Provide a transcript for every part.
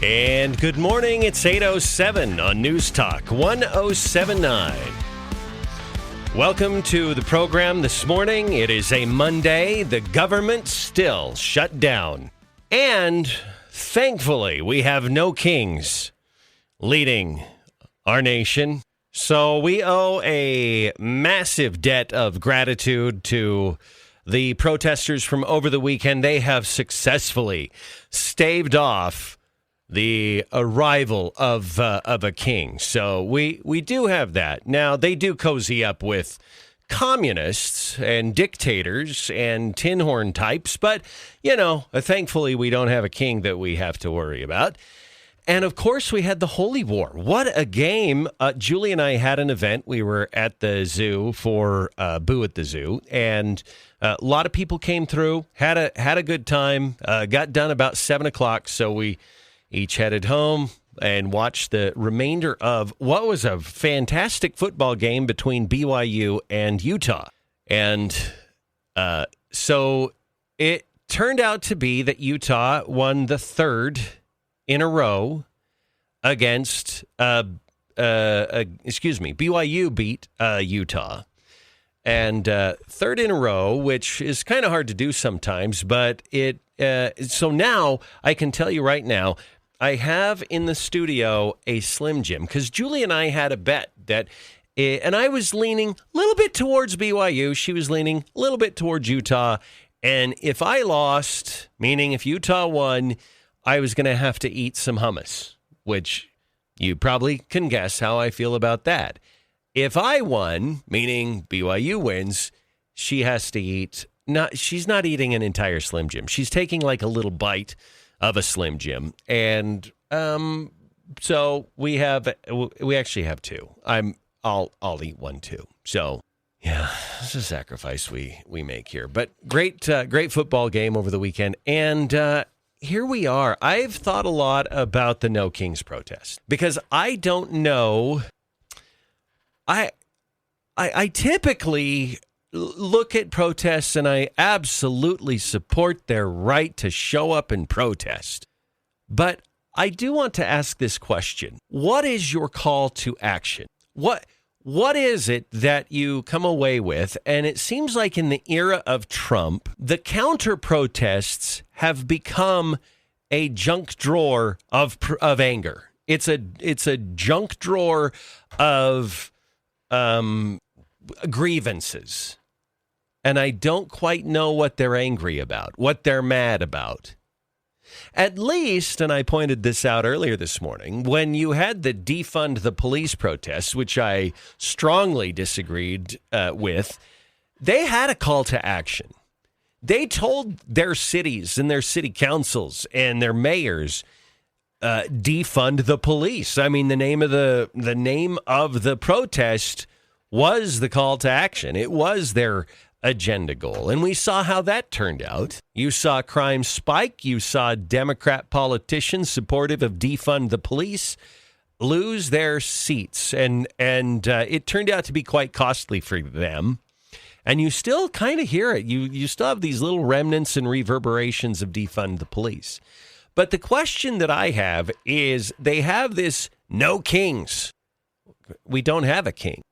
And good morning. It's 8:07 on News Talk 1079. Welcome to the program this morning. It is a Monday. The government still shut down. And thankfully, we have no kings leading our nation. So we owe a massive debt of gratitude to the protesters from over the weekend. They have successfully staved off the arrival of a king. So we do have that. Now, they do cozy up with communists and dictators and tin horn types, but, you know, thankfully we don't have a king that we have to worry about. And, of course, we had the Holy War. What a game. Julie and I had an event. We were at the zoo for Boo at the Zoo, and a lot of people came through, had a good time, got done about 7 o'clock, so we each headed home and watched the remainder of what was a fantastic football game between BYU and Utah. And so it turned out to be that Utah won the third in a row against, BYU beat Utah. And third in a row, which is kind of hard to do sometimes, but so now I can tell you right now, I have in the studio a Slim Jim because Julie and I had a bet that, and I was leaning a little bit towards BYU. She was leaning a little bit towards Utah. And if I lost, meaning if Utah won, I was going to have to eat some hummus, which you probably can guess how I feel about that. If I won, meaning BYU wins, she has to eat. She's not eating an entire Slim Jim. She's taking like a little bite of a Slim Jim, and so we actually have two. I'll eat one too. So yeah, it's a sacrifice we make here. But great football game over the weekend, and here we are. I've thought a lot about the No Kings protest because I don't know. I typically look at protests and I absolutely support their right to show up and protest. But I do want to ask this question. What is your call to action? What is it that you come away with? And it seems like in the era of Trump, the counter protests have become a junk drawer of anger. It's a junk drawer of grievances. And I don't quite know what they're angry about, what they're mad about. At least, and I pointed this out earlier this morning, when you had the Defund the Police protests, which I strongly disagreed with, they had a call to action. They told their cities and their city councils and their mayors, defund the police. I mean, the name of the protest was the call to action. It was their agenda goal. And we saw how that turned out. You saw crime spike. You saw Democrat politicians supportive of defund the police lose their seats. And it turned out to be quite costly for them. And you still kind of hear it. You still have these little remnants and reverberations of defund the police. But the question that I have is they have this no kings. We don't have a king.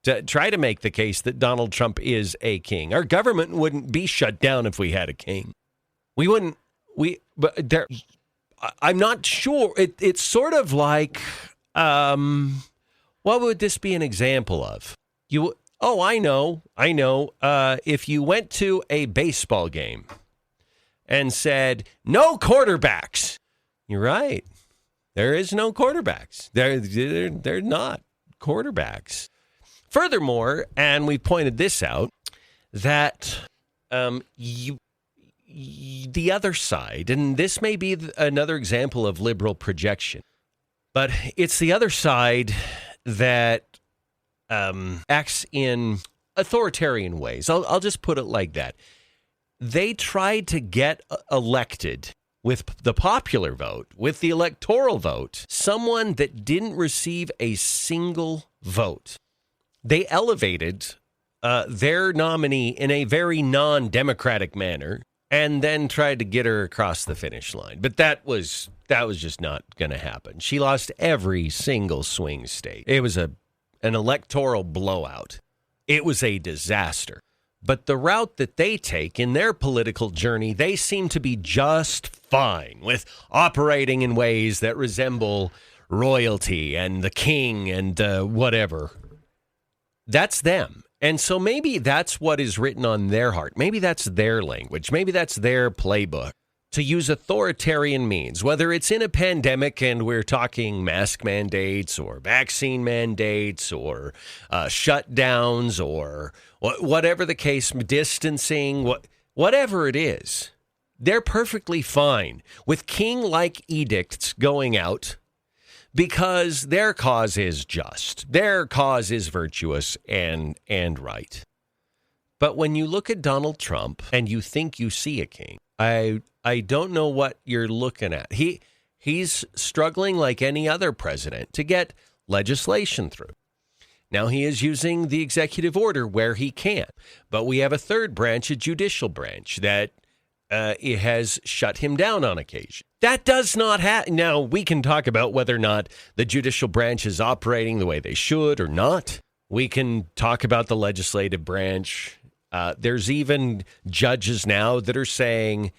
To try to make the case that Donald Trump is a king. Our government wouldn't be shut down if we had a king. We wouldn't. I'm not sure. It's sort of like, what would this be an example of? I know. If you went to a baseball game and said, no quarterbacks. You're right. There is no quarterbacks. They're not quarterbacks. Furthermore, and we pointed this out, that the other side, and this may be another example of liberal projection, but it's the other side that acts in authoritarian ways. I'll just put it like that. They tried to get elected with the popular vote, with the electoral vote, someone that didn't receive a single vote. They elevated their nominee in a very non-democratic manner and then tried to get her across the finish line. But that was just not going to happen. She lost every single swing state. It was an electoral blowout. It was a disaster. But the route that they take in their political journey, they seem to be just fine with operating in ways that resemble royalty and the king and whatever. That's them. And so maybe that's what is written on their heart. Maybe that's their language. Maybe that's their playbook, to use authoritarian means, whether it's in a pandemic and we're talking mask mandates or vaccine mandates or shutdowns or whatever the case, distancing, whatever it is. They're perfectly fine with king-like edicts going out because their cause is just. Their cause is virtuous and right. But when you look at Donald Trump and you think you see a king, I don't know what you're looking at. He's struggling like any other president to get legislation through. Now he is using the executive order where he can, but we have a third branch, a judicial branch, that it has shut him down on occasion. That does not happen. Now, we can talk about whether or not the judicial branch is operating the way they should or not. We can talk about the legislative branch. There's even judges now that are saying,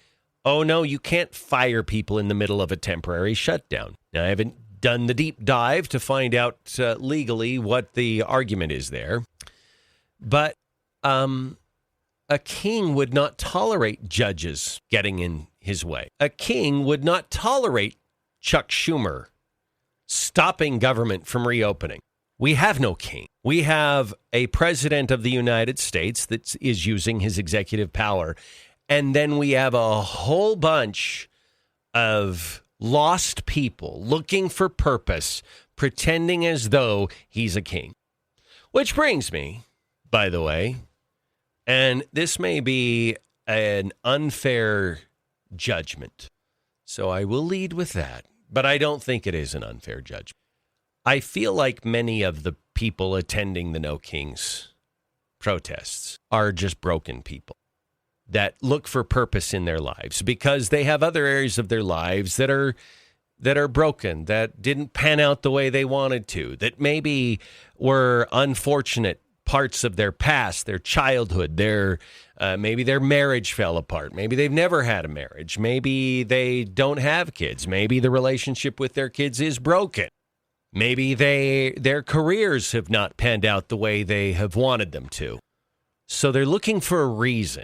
oh, no, you can't fire people in the middle of a temporary shutdown. Now, I haven't done the deep dive to find out legally what the argument is there. But a king would not tolerate judges getting in his way. A king would not tolerate Chuck Schumer stopping government from reopening. We have no king. We have a president of the United States that is using his executive power. And then we have a whole bunch of lost people looking for purpose, pretending as though he's a king. Which brings me, by the way, and this may be an unfair judgment, so I will lead with that, but I don't think it is an unfair judgment. I feel like many of the people attending the No Kings protests are just broken people that look for purpose in their lives because they have other areas of their lives that are broken, that didn't pan out the way they wanted to, that maybe were unfortunate parts of their past, their childhood, maybe their marriage fell apart. Maybe they've never had a marriage. Maybe they don't have kids. Maybe the relationship with their kids is broken. Maybe their careers have not panned out the way they have wanted them to. So they're looking for a reason.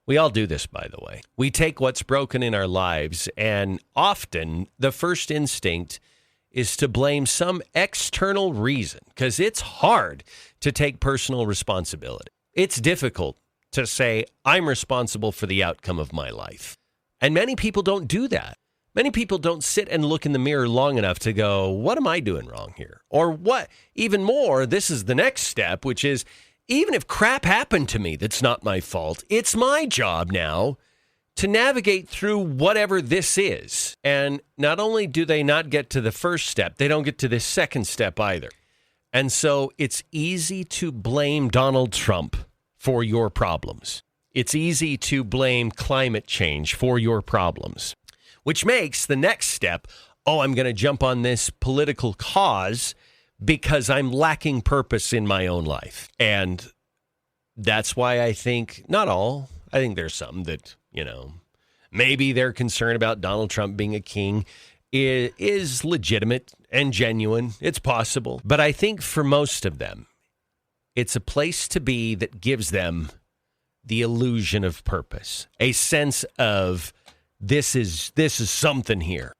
We all do this, by the way. We take what's broken in our lives, and often the first instinct is to blame some external reason, because it's hard to take personal responsibility. It's difficult to say, I'm responsible for the outcome of my life. And many people don't do that. Many people don't sit and look in the mirror long enough to go, what am I doing wrong here? Or what, even more, this is the next step, which is, even if crap happened to me that's not my fault, it's my job now to navigate through whatever this is. And not only do they not get to the first step, they don't get to the second step either. And so it's easy to blame Donald Trump for your problems. It's easy to blame climate change for your problems, which makes the next step, I'm going to jump on this political cause because I'm lacking purpose in my own life. And that's why I think, not all, I think there's some that, maybe their concern about Donald Trump being a king is legitimate and genuine. It's possible. But I think for most of them, it's a place to be that gives them the illusion of purpose, a sense of this is something here.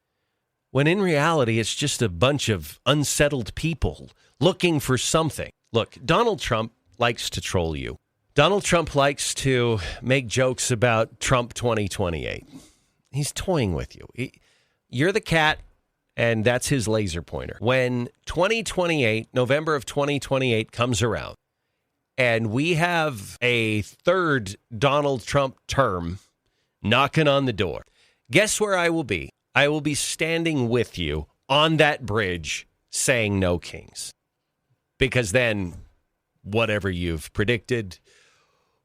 When in reality, it's just a bunch of unsettled people looking for something. Look, Donald Trump likes to troll you. Donald Trump likes to make jokes about Trump 2028. He's toying with you. You're the cat, and that's his laser pointer. When 2028, November of 2028 comes around, and we have a third Donald Trump term knocking on the door, guess where I will be? I will be standing with you on that bridge saying no kings. Because then whatever you've predicted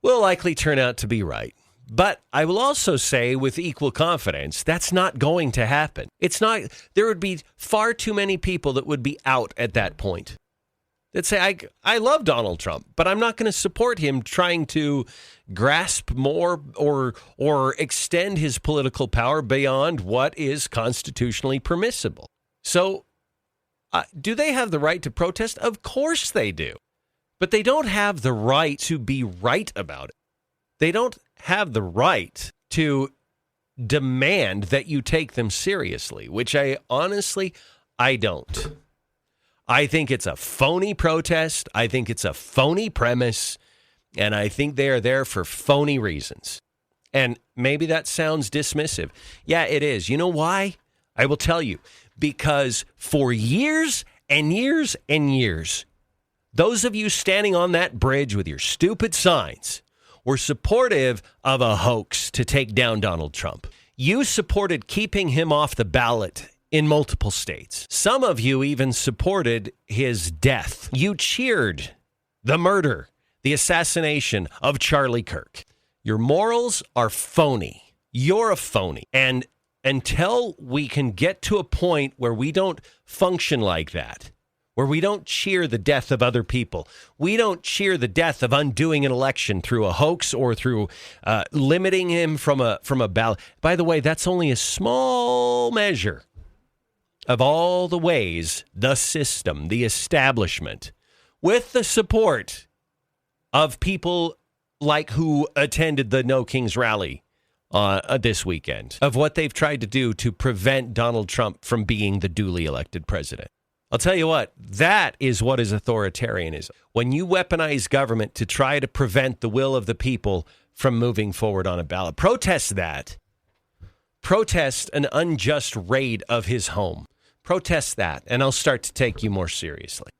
will likely turn out to be right. But I will also say with equal confidence, that's not going to happen. It's not. There would be far too many people that would be out at that point. That say, I love Donald Trump, but I'm not going to support him trying to grasp more or extend his political power beyond what is constitutionally permissible. So do they have the right to protest? Of course they do. But they don't have the right to be right about it. They don't have the right to demand that you take them seriously, which I don't. I think it's a phony protest. I think it's a phony premise. And I think they are there for phony reasons. And maybe that sounds dismissive. Yeah, it is. You know why? I will tell you. Because for years and years and years, those of you standing on that bridge with your stupid signs were supportive of a hoax to take down Donald Trump. You supported keeping him off the ballot in multiple states. Some of you even supported his death. You cheered the murder, the assassination of Charlie Kirk. Your morals are phony. You're a phony. And until we can get to a point where we don't function like that, where we don't cheer the death of other people, we don't cheer the death of undoing an election through a hoax or through limiting him from a ballot. By the way, that's only a small measure of all the ways the system, the establishment, with the support of people like who attended the No Kings rally this weekend, of what they've tried to do to prevent Donald Trump from being the duly elected president. I'll tell you what, that is what is authoritarianism. When you weaponize government to try to prevent the will of the people from moving forward on a ballot, protest that. Protest an unjust raid of his home. Protest that, and I'll start to take you more seriously.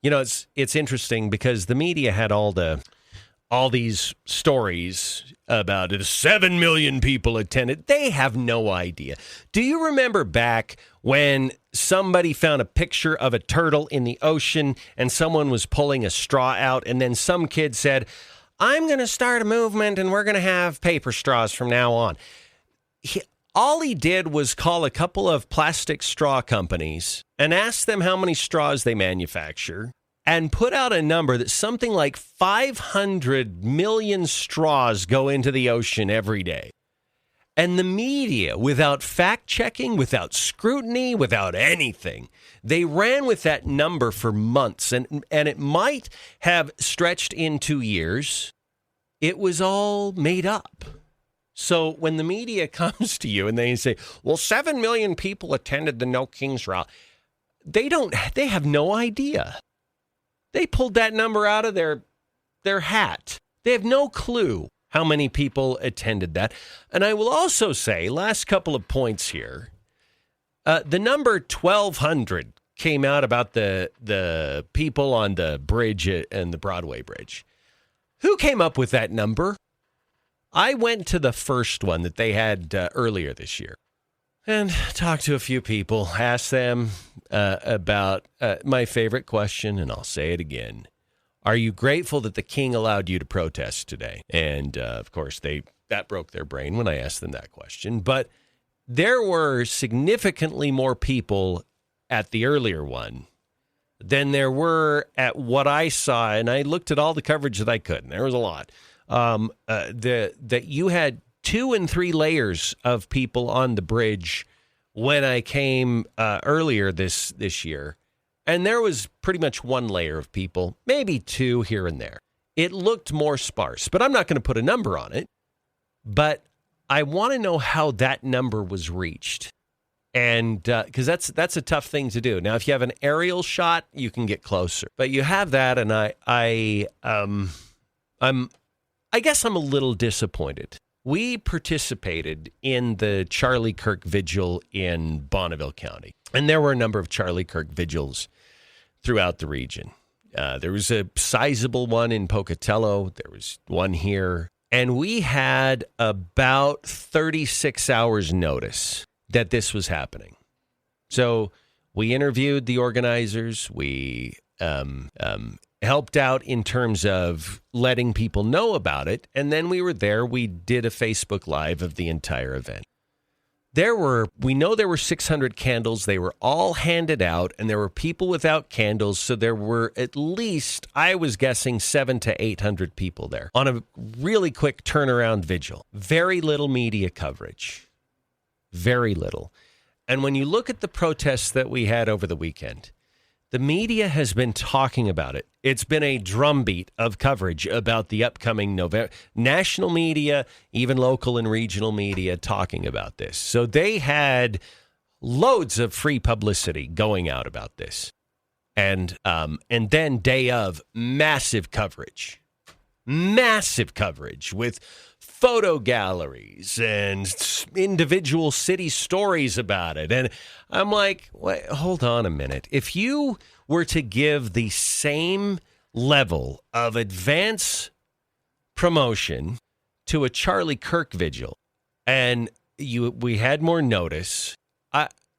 You know, it's interesting because the media had all these stories about it. 7 million people attended. They have no idea. Do you remember back when somebody found a picture of a turtle in the ocean and someone was pulling a straw out, and then some kid said, I'm going to start a movement and we're going to have paper straws from now on. All he did was call a couple of plastic straw companies and ask them how many straws they manufacture and put out a number that something like 500 million straws go into the ocean every day. And the media, without fact-checking, without scrutiny, without anything, they ran with that number for months. And it might have stretched into years. It was all made up. So when the media comes to you and they say, well, 7 million people attended the No Kings rally, they have no idea. They pulled that number out of their hat. They have no clue how many people attended that. And I will also say, last couple of points here, the number 1,200 came out about the people on the bridge and the Broadway Bridge. Who came up with that number? I went to the first one that they had earlier this year and talked to a few people, asked them about my favorite question, and I'll say it again. Are you grateful that the king allowed you to protest today? And, of course, that broke their brain when I asked them that question. But there were significantly more people at the earlier one than there were at what I saw, and I looked at all the coverage that I could, and there was a lot. That you had 2 and 3 layers of people on the bridge when I came earlier this year. And there was pretty much 1 layer of people, maybe 2 here and there. It looked more sparse, but I'm not going to put a number on it. But I want to know how that number was reached. And because that's a tough thing to do. Now, if you have an aerial shot, you can get closer. But you have that, and I guess I'm a little disappointed. We participated in the Charlie Kirk vigil in Bonneville County, and there were a number of Charlie Kirk vigils throughout the region. There was a sizable one in Pocatello. There was one here, and we had about 36 hours notice that this was happening. So we interviewed the organizers. We helped out in terms of letting people know about it. And then we were there. We did a Facebook Live of the entire event. We know there were 600 candles. They were all handed out, and there were people without candles. So there were at least, I was guessing, 700 to 800 people there on a really quick turnaround vigil. Very little media coverage. Very little. And when you look at the protests that we had over the weekend, the media has been talking about it. It's been a drumbeat of coverage about the upcoming November. National media, even local and regional media talking about this. So they had loads of free publicity going out about this. And then day of, massive coverage with photo galleries and individual city stories about it. And I'm like, wait, hold on a minute. If you were to give the same level of advance promotion to a Charlie Kirk vigil and we had more notice,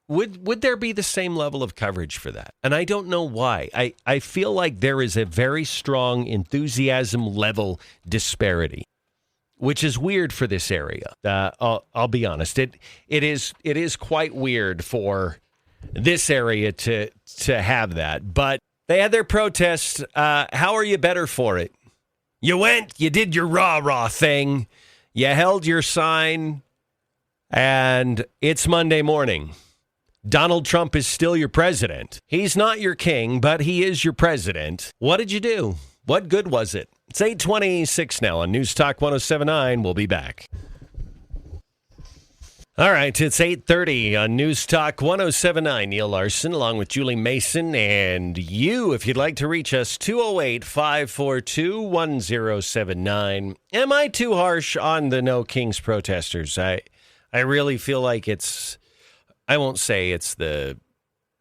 would there be the same level of coverage for that? And I don't know why. I feel like there is a very strong enthusiasm level disparity, which is weird for this area. I'll be honest. It is quite weird for this area to have that. But they had their protest. How are you better for it? You went, you did your rah-rah thing, you held your sign, and it's Monday morning. Donald Trump is still your president. He's not your king, but he is your president. What did you do? What good was it? It's 8:26 now on News Talk 107.9. We'll be back. All right, it's 8:30 on News Talk 107.9. Neil Larson along with Julie Mason and you, if you'd like to reach us, 208-542-1079. Am I too harsh on the No Kings protesters? I really feel like I won't say it's the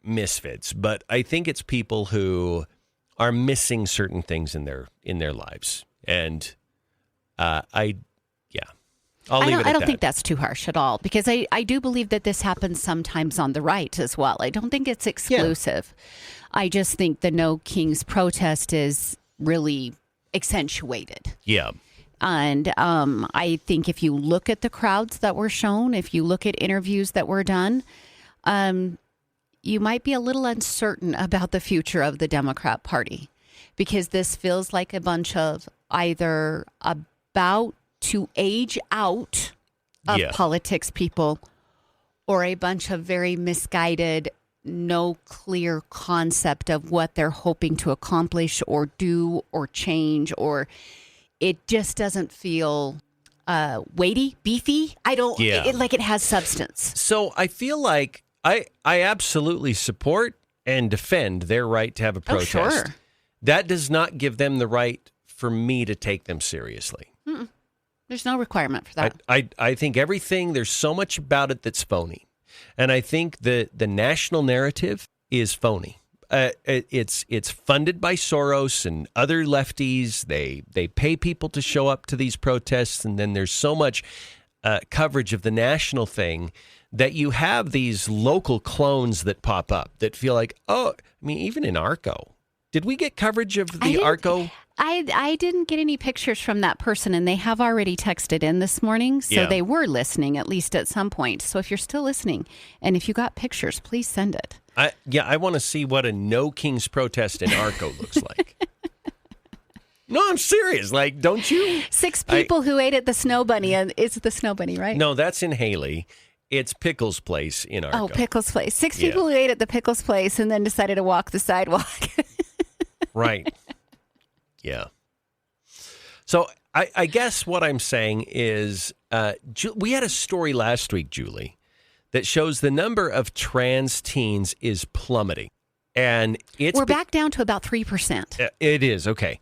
misfits, but I think it's people who are missing certain things in their lives. And I'll leave it at that. I don't think that's too harsh at all, because I do believe that this happens sometimes on the right as well. I don't think it's exclusive. Yeah. I just think the No Kings protest is really accentuated. Yeah. And I think if you look at the crowds that were shown, if you look at interviews that were done, you might be a little uncertain about the future of the Democrat Party, because this feels like a bunch of either about to age out of politics people, or a bunch of very misguided, no clear concept of what they're hoping to accomplish or do or change, or it just doesn't feel weighty, beefy. Like it has substance. So I feel like I absolutely support and defend their right to have a protest. Oh, sure. That does not give them the right for me to take them seriously. Mm-mm. There's no requirement for that. I think there's so much about it that's phony. And I think the national narrative is phony. It's funded by Soros and other lefties. They pay people to show up to these protests, and then there's so much coverage of the national thing that you have these local clones that pop up that feel like, even in Arco. Did we get coverage of the Arco? I didn't get any pictures from that person, and they have already texted in this morning, so they were listening at least at some point. So if you're still listening, and if you got pictures, please send it. I want to see what a No Kings protest in Arco looks like. No, I'm serious. Like, don't you? 6 people who ate at the Snow Bunny, and it's the Snow Bunny, right? No, that's in Haley. It's Pickles Place in Arco. Oh, Pickles Place. 6 people who ate at the Pickles Place and then decided to walk the sidewalk. Right. Yeah. So I guess what I'm saying is we had a story last week, Julie, that shows the number of trans teens is plummeting. And we're back down to about 3%. It is. Okay.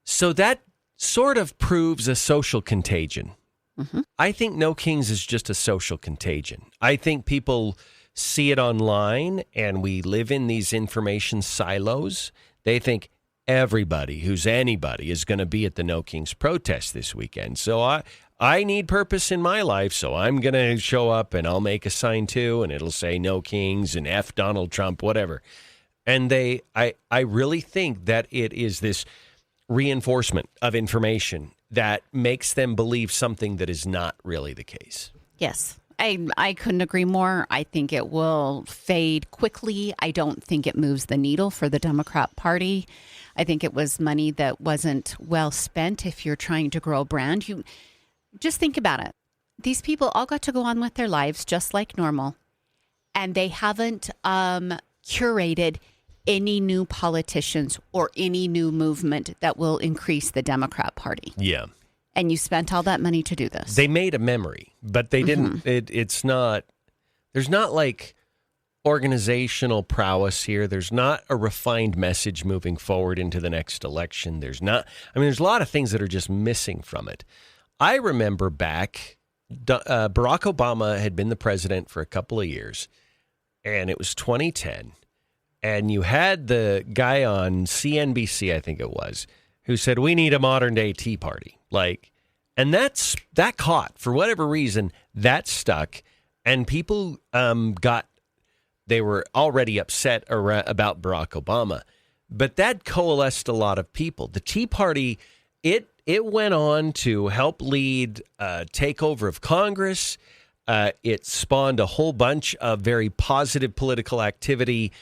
So that sort of proves a social contagion. Mm-hmm. I think No Kings is just a social contagion. I think people see it online, and we live in these information silos. They think everybody who's anybody is going to be at the No Kings protest this weekend. So I need purpose in my life, so I'm going to show up, and I'll make a sign too, and it'll say No Kings and F Donald Trump, whatever. And I really think that it is this reinforcement of information that makes them believe something that is not really the case. Yes. I couldn't agree more. I think it will fade quickly. I don't think it moves the needle for the Democrat Party. I think it was money that wasn't well spent if you're trying to grow a brand. You just think about it. These people all got to go on with their lives just like normal, and they haven't curated any new politicians or any new movement that will increase the Democrat Party. Yeah. And you spent all that money to do this. They made a memory, but they didn't. It's not, there's not like organizational prowess here. There's not a refined message moving forward into the next election. There's a lot of things that are just missing from it. I remember back, Barack Obama had been the president for a couple of years, and it was 2010. And you had the guy on CNBC, I think it was, who said, we need a modern day Tea Party. And that caught, for whatever reason, that stuck. And people they were already upset about Barack Obama. But that coalesced a lot of people. The Tea Party, it went on to help lead a takeover of Congress. It spawned a whole bunch of very positive political activity.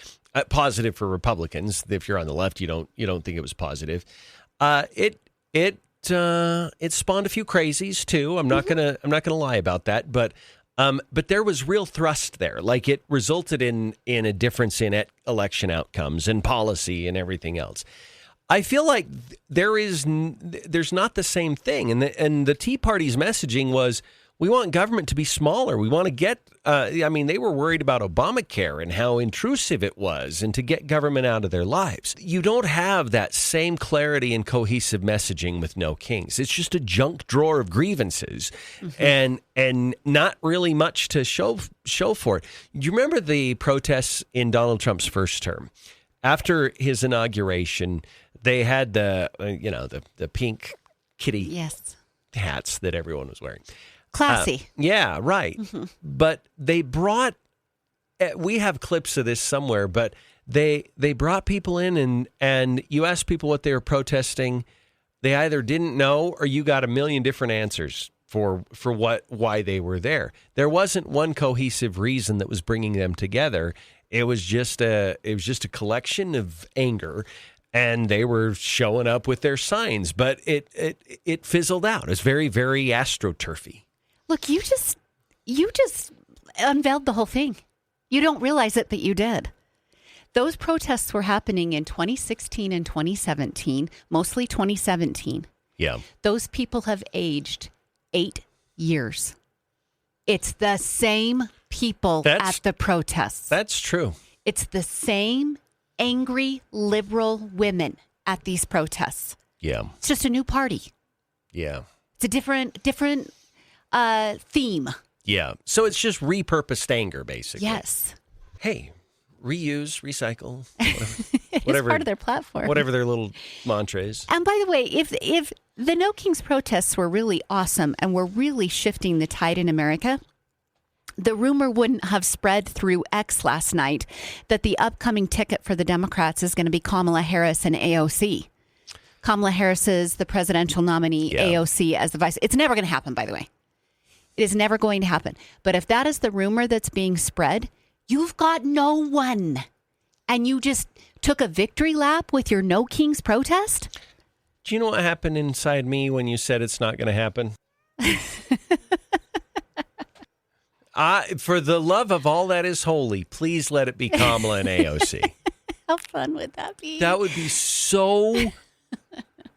Positive for Republicans. If you're on the left, you don't think it was positive. It spawned a few crazies too. I'm not gonna lie about that. But there was real thrust there. Like, it resulted in a difference in election outcomes and policy and everything else. I feel like there's not the same thing. And the Tea Party's messaging was, we want government to be smaller. We want to get, they were worried about Obamacare and how intrusive it was and to get government out of their lives. You don't have that same clarity and cohesive messaging with No Kings. It's just a junk drawer of grievances and not really much to show for it. You remember the protests in Donald Trump's first term? After his inauguration, they had the pink kitty hats that everyone was wearing. Classy. Yeah, right. But they brought, we have clips of this somewhere, but they brought people in and you asked people what they were protesting. They either didn't know or you got a million different answers for why they were there. There wasn't one cohesive reason that was bringing them together. It was just a collection of anger, and they were showing up with their signs, but it fizzled out. It's very, very astroturfy. Look, you just unveiled the whole thing. You don't realize it, but you did. Those protests were happening in 2016 and 2017, mostly 2017. Yeah. Those people have aged 8 years. It's the same people at the protests. That's true. It's the same angry liberal women at these protests. Yeah. It's just a new party. Yeah. It's a different theme. Yeah. So it's just repurposed anger, basically. Yes. Hey, reuse, recycle, whatever. It's part of their platform. Whatever their little mantra is. And by the way, if the No Kings protests were really awesome and were really shifting the tide in America, the rumor wouldn't have spread through X last night that the upcoming ticket for the Democrats is going to be Kamala Harris and AOC. Kamala Harris is the presidential nominee, AOC as the vice. It's never going to happen, by the way. It is never going to happen. But if that is the rumor that's being spread, you've got no one. And you just took a victory lap with your No Kings protest? Do you know what happened inside me when you said it's not going to happen? For the love of all that is holy, please let it be Kamala and AOC. How fun would that be? That would be so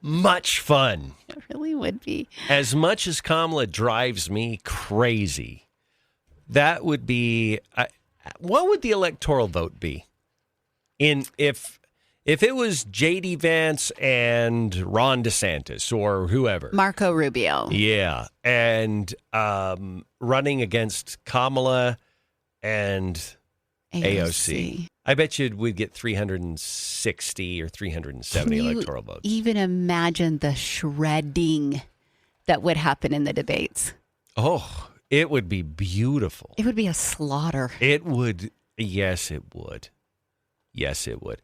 much fun. It really would be. As much as Kamala drives me crazy, that would be... what would the electoral vote be? If it was J.D. Vance and Ron DeSantis or whoever. Marco Rubio. Yeah. And running against Kamala and AOC. I bet you we'd get 360 or 370 electoral votes. Even imagine the shredding that would happen in the debates. Oh, it would be beautiful. It would be a slaughter. It would. Yes, it would. Yes, it would.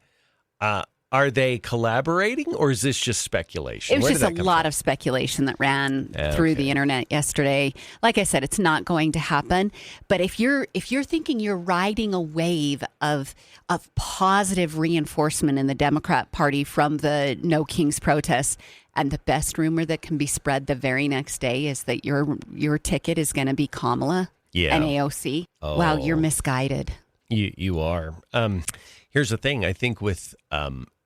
Are they collaborating, or is this just speculation? It was just a lot of speculation that ran through the internet yesterday. Like I said, it's not going to happen. But if you're thinking you're riding a wave of positive reinforcement in the Democrat Party from the No Kings protests, and the best rumor that can be spread the very next day is that your ticket is going to be Kamala and AOC. Oh. Wow, you're misguided. You are. Here's the thing. I think with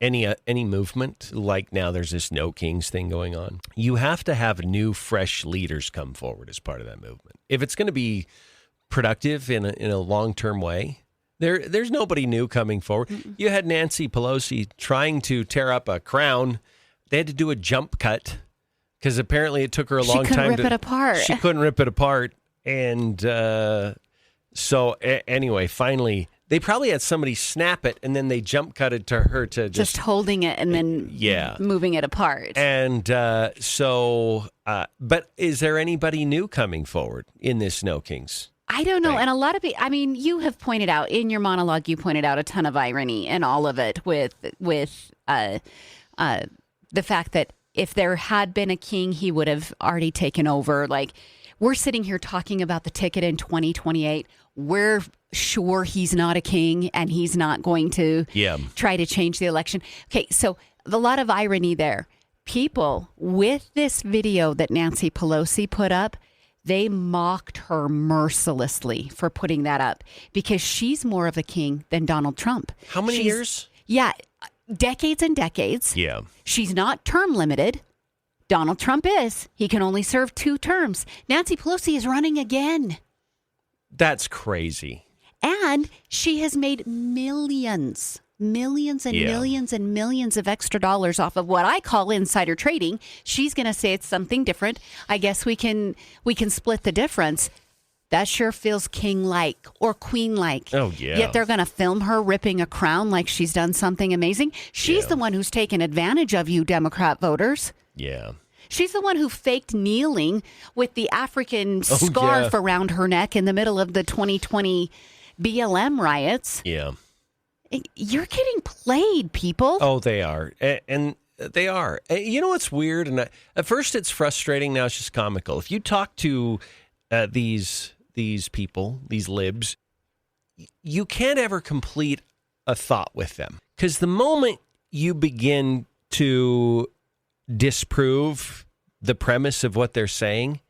any movement, like now there's this No Kings thing going on, you have to have new, fresh leaders come forward as part of that movement. If it's going to be productive in a long-term way, there's nobody new coming forward. Mm-mm. You had Nancy Pelosi trying to tear up a crown. They had to do a jump cut because apparently it took her a long time to... She couldn't rip it apart. She couldn't rip it apart. And anyway, finally... They probably had somebody snap it, and then they jump cut it to her to just holding it and then moving it apart. And but is there anybody new coming forward in this No Kings? I don't know. And a lot of people, I mean, you have pointed out in your monologue, you pointed out a ton of irony in all of it with the fact that if there had been a king, he would have already taken over. Like, we're sitting here talking about the ticket in 2028. We're sure he's not a king and he's not going to try to change the election. Okay, so a lot of irony there. People with this video that Nancy Pelosi put up, they mocked her mercilessly for putting that up because she's more of a king than Donald Trump. How many years? Yeah, decades and decades. Yeah. She's not term limited. Donald Trump is. He can only serve 2 terms. Nancy Pelosi is running again. That's crazy. And she has made millions and millions and millions of extra dollars off of what I call insider trading. She's going to say it's something different. I guess we can split the difference. That sure feels king-like or queen-like. Oh, yeah. Yet they're going to film her ripping a crown like she's done something amazing. She's the one who's taken advantage of you Democrat voters. Yeah. She's the one who faked kneeling with the African scarf around her neck in the middle of the 2020 BLM riots. Yeah. You're getting played, people. Oh, they are. And they are. You know what's weird? And at first it's frustrating. Now it's just comical. If you talk to these people, these libs, you can't ever complete a thought with them. Because the moment you begin to disprove the premise of what they're saying,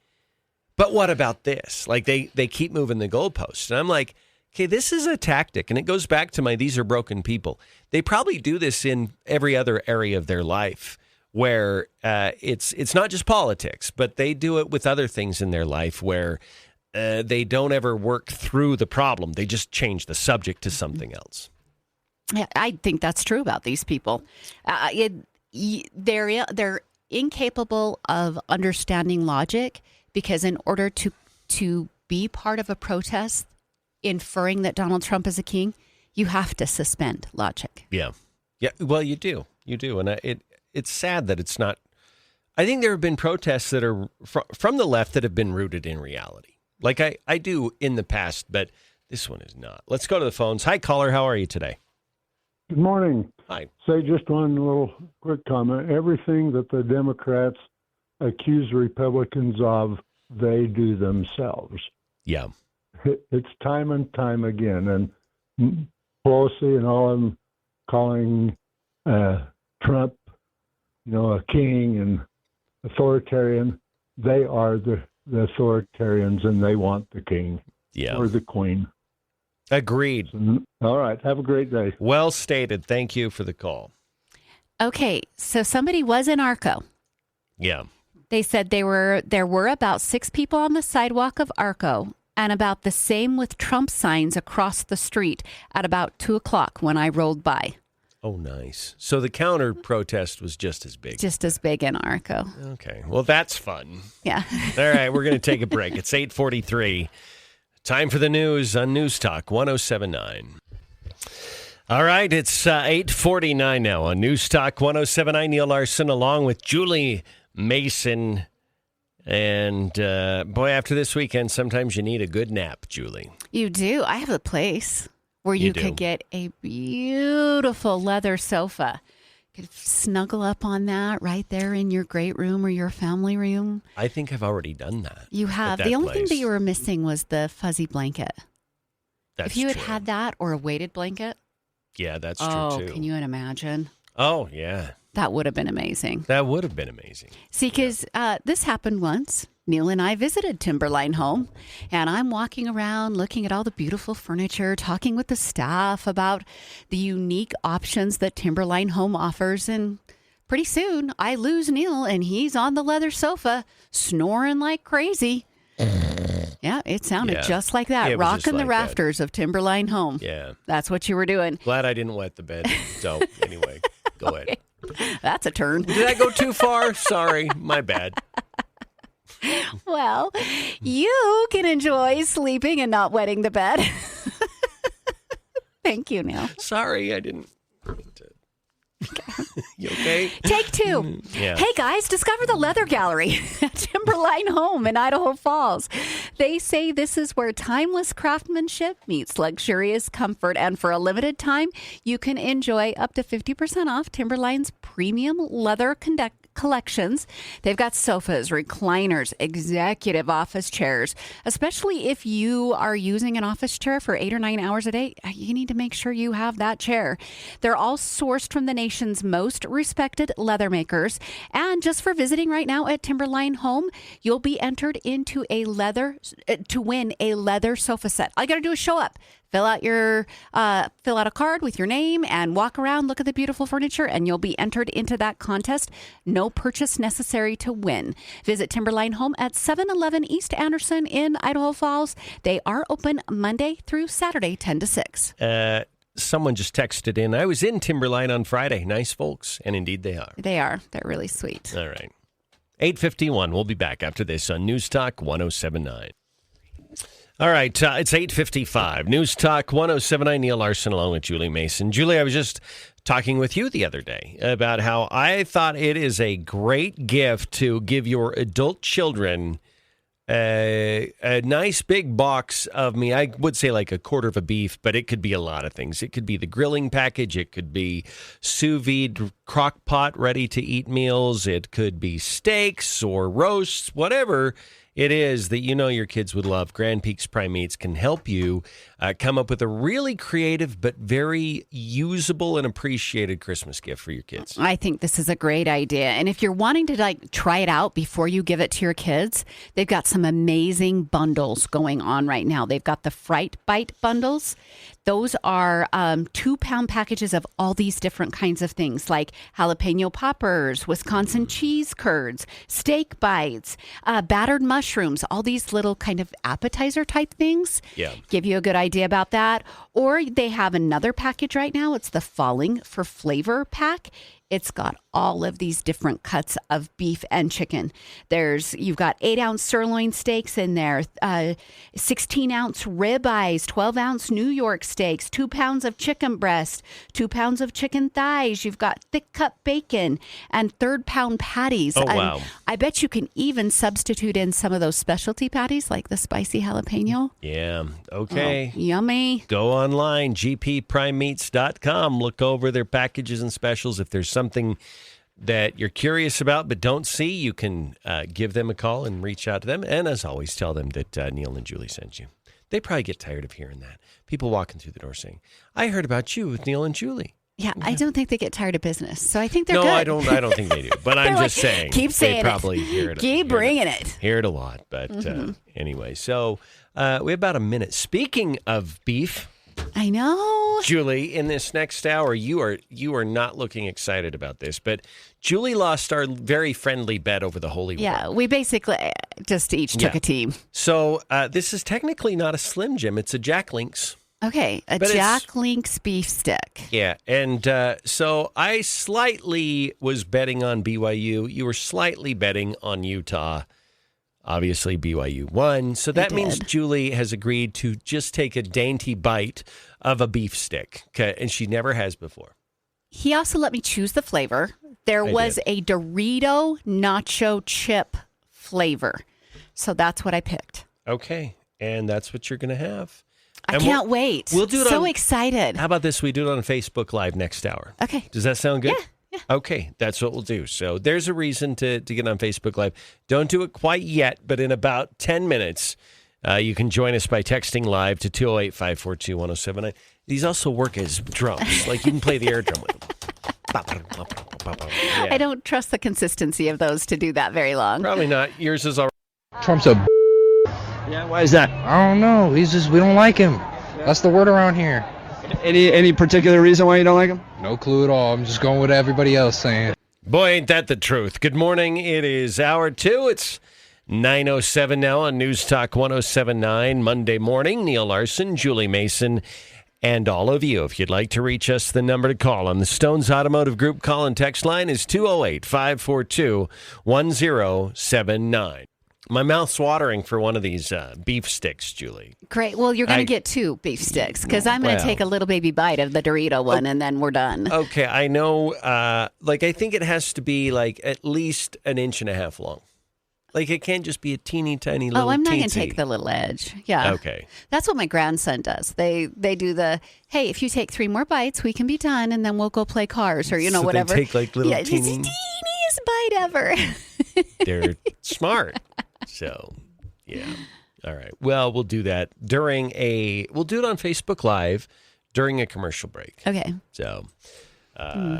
but what about this? Like they keep moving the goalposts. And I'm like, okay, this is a tactic. And it goes back to these are broken people. They probably do this in every other area of their life where it's not just politics, but they do it with other things in their life where they don't ever work through the problem. They just change the subject to something else. Yeah, I think that's true about these people. They're incapable of understanding logic because in order to be part of a protest, inferring that Donald Trump is a king, you have to suspend logic. Yeah. Well, you do, and it's sad that it's not. I think there have been protests that are from the left that have been rooted in reality, like I do in the past, but this one is not. Let's go to the phones. Hi, caller. How are you today? Good morning. Hi. Say just one little quick comment. Everything that the Democrats accuse Republicans of, they do themselves. Yeah. It's time and time again. And Pelosi and all of them calling Trump, a king and authoritarian. They are the authoritarians, and they want the king or the queen. Agreed. All right. Have a great day. Well stated. Thank you for the call. Okay. So somebody was in Arco. Yeah. They said there were about 6 people on the sidewalk of Arco and about the same with Trump signs across the street at about 2:00 when I rolled by. Oh, nice. So the counter protest was just as big. Just as big in Arco. Okay. Well, that's fun. Yeah. All right. We're going to take a break. It's 8:43. Time for the news on News Talk 107.9. All right, it's 8:49 now on News Talk 107.9. Neil Larson along with Julie Mason. And boy, after this weekend, sometimes you need a good nap, Julie. You do. I have a place where you could get a beautiful leather sofa. You could snuggle up on that right there in your great room or your family room. I think I've already done that. You have. The only thing that you were missing was the fuzzy blanket. If you had that or a weighted blanket. Yeah, that's true, too. Oh, can you imagine? Oh, yeah. That would have been amazing. That would have been amazing. See, because this happened once. Neal and I visited Timberline Home, and I'm walking around looking at all the beautiful furniture, talking with the staff about the unique options that Timberline Home offers. And pretty soon, I lose Neal, and he's on the leather sofa, snoring like crazy. Yeah, it sounded just like that. Rocking the rafters of Timberline Home. Yeah. That's what you were doing. Glad I didn't wet the bed. So, anyway, go ahead. That's a turn. Did I go too far? Sorry. My bad. Well, you can enjoy sleeping and not wetting the bed. Thank you, Neal. Sorry, I didn't. You okay? Take 2. Yeah. Hey, guys, discover the Leather Gallery at Timberline Home in Idaho Falls. They say this is where timeless craftsmanship meets luxurious comfort. And for a limited time, you can enjoy up to 50% off Timberline's premium leather collections. They've got sofas, recliners, executive office chairs. Especially if you are using an office chair for 8 or 9 hours a day, you need to make sure you have that chair. They're all sourced from the nation's most respected leather makers. And just for visiting right now at Timberline Home, you'll be entered into to win a leather sofa set. All you got to do is show up. Fill out a card with your name and walk around, look at the beautiful furniture, and you'll be entered into that contest. No purchase necessary to win. Visit Timberline Home at 711 East Anderson in Idaho Falls. They are open Monday through Saturday, 10 to 6. Someone just texted in. I was in Timberline on Friday. Nice folks. And indeed they are. They are. They're really sweet. All right. 8:51. We'll be back after this on News Talk 107.9. All right, it's 8:55. News Talk 107.9, Neil Larson along with Julie Mason. Julie, I was just talking with you the other day about how I thought it is a great gift to give your adult children a nice big box of meat. I would say like a quarter of a beef, but it could be a lot of things. It could be the grilling package. It could be sous vide crock pot ready to eat meals. It could be steaks or roasts, whatever it is that you know your kids would love. Grand Peaks Prime Meats can help you come up with a really creative but very usable and appreciated Christmas gift for your kids. I think this is a great idea. And if you're wanting to try it out before you give it to your kids, they've got some amazing bundles going on right now. They've got the Fright Bite bundles. Those are 2-pound packages of all these different kinds of things like jalapeno poppers, Wisconsin cheese curds, steak bites, battered mushrooms, all these little kind of appetizer type things. Yeah. Give you a good idea about that. Or they have another package right now. It's the Falling for Flavor pack. It's got all of these different cuts of beef and chicken. You've got 8-ounce sirloin steaks in there, 16-ounce ribeyes, 12-ounce New York steaks, 2 pounds of chicken breast, 2 pounds of chicken thighs. You've got thick cut bacon and 3rd-pound patties. Oh, wow. I bet you can even substitute in some of those specialty patties like the spicy jalapeno. Yeah. Okay. Oh, yummy. Go online, gpprimemeats.com. Look over their packages and specials. If there's something that you're curious about but don't see, you can give them a call and reach out to them. And as always, tell them that Neal and Julie sent you. They probably get tired of hearing that. People walking through the door saying, I heard about you with Neal and Julie. Yeah, I don't think they get tired of business. So I think they're good. No, I don't think they do. But I'm just saying. Keep saying they probably hear it. Keep bringing it. Hear it a lot. But anyway, so we have about a minute. Speaking of beef, I know. Julie, in this next hour, you are not looking excited about this, but Julie lost our very friendly bet over the Holy War. Yeah, we basically just each took a team. So this is technically not a Slim Jim. It's a Jack Link's. Okay, Jack Link's beef stick. Yeah, and so I slightly was betting on BYU. You were slightly betting on Utah. Obviously, BYU won. So that means Julie has agreed to just take a dainty bite of a beef stick. Okay, and she never has before. He also let me choose the flavor. There was a Dorito nacho chip flavor. So that's what I picked. Okay, and that's what you're going to have. I can't wait. We'll do it so excited. How about this? We do it on Facebook Live next hour. Okay. Does that sound good? Yeah. Okay, that's what we'll do. So there's a reason to get on Facebook Live. Don't do it quite yet, but in about 10 minutes, you can join us by texting live to 208-542-1079. These also work as drums. Like you can play the air drum with them. Yeah. I don't trust the consistency of those to do that very long. Probably not. Yours is all right. Trump's a Yeah, why is that? I don't know. We don't like him. That's the word around here. Any particular reason why you don't like him? No clue at all. I'm just going with everybody else saying. Boy, ain't that the truth. Good morning. It is hour 2. It's 9:07 now on News Talk 107.9 Monday morning. Neal Larson, Julie Mason, and all of you. If you'd like to reach us, the number to call on the Stones Automotive Group call and text line is 208-542-1079. My mouth's watering for one of these beef sticks, Julie. Great. Well, you're going to get 2 beef sticks because I'm going to take a little baby bite of the Dorito one and then we're done. Okay, I know. I think it has to be like at least an inch and a half long. Like it can't just be a teeny tiny little. Oh, I'm not teensy. going to take the little edge. Yeah. Okay. That's what my grandson does. They do the, hey, if you take 3 more bites, we can be done and then we'll go play cars or, So whatever. They take like little teeny. It's the teeniest bite ever. They're smart. So, yeah. All right. Well, we'll do that we'll do it on Facebook Live during a commercial break. Okay. So,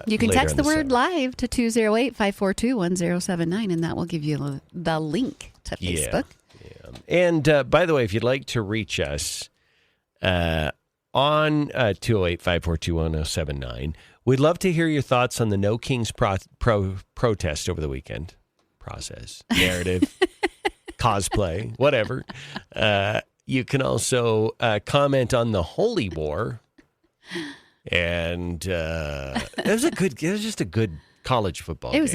you can later text in the the word summer. live to 208-542-1079 and that will give you the link to Facebook. Yeah. And by the way, if you'd like to reach us on 208-542-1079, we'd love to hear your thoughts on the No Kings protest over the weekend. Process, narrative, cosplay, whatever. You can also comment on the Holy War. And it was just a good college football game. It was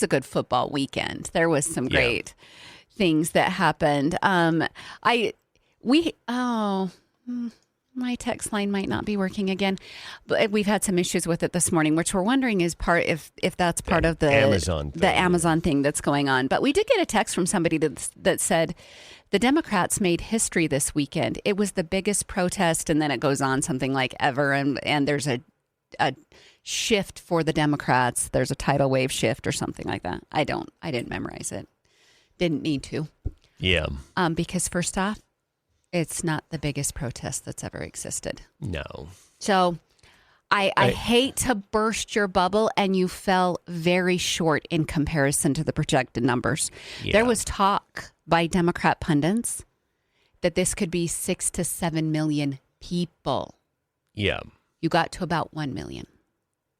a good football weekend. There was some great things that happened. My text line might not be working again, but we've had some issues with it this morning, which we're wondering is if that's part of the Amazon thing that's going on. But we did get a text from somebody that said the Democrats made history this weekend. It was the biggest protest, and then it goes on something like ever, and there's a shift for the Democrats. There's a tidal wave shift or something like that. I didn't memorize it. Didn't need to. Yeah. Because first off, it's not the biggest protest that's ever existed. No. So I hate to burst your bubble, and you fell very short in comparison to the projected numbers. Yeah. There was talk by Democrat pundits that this could be 6 to 7 million people. Yeah. You got to about 1 million.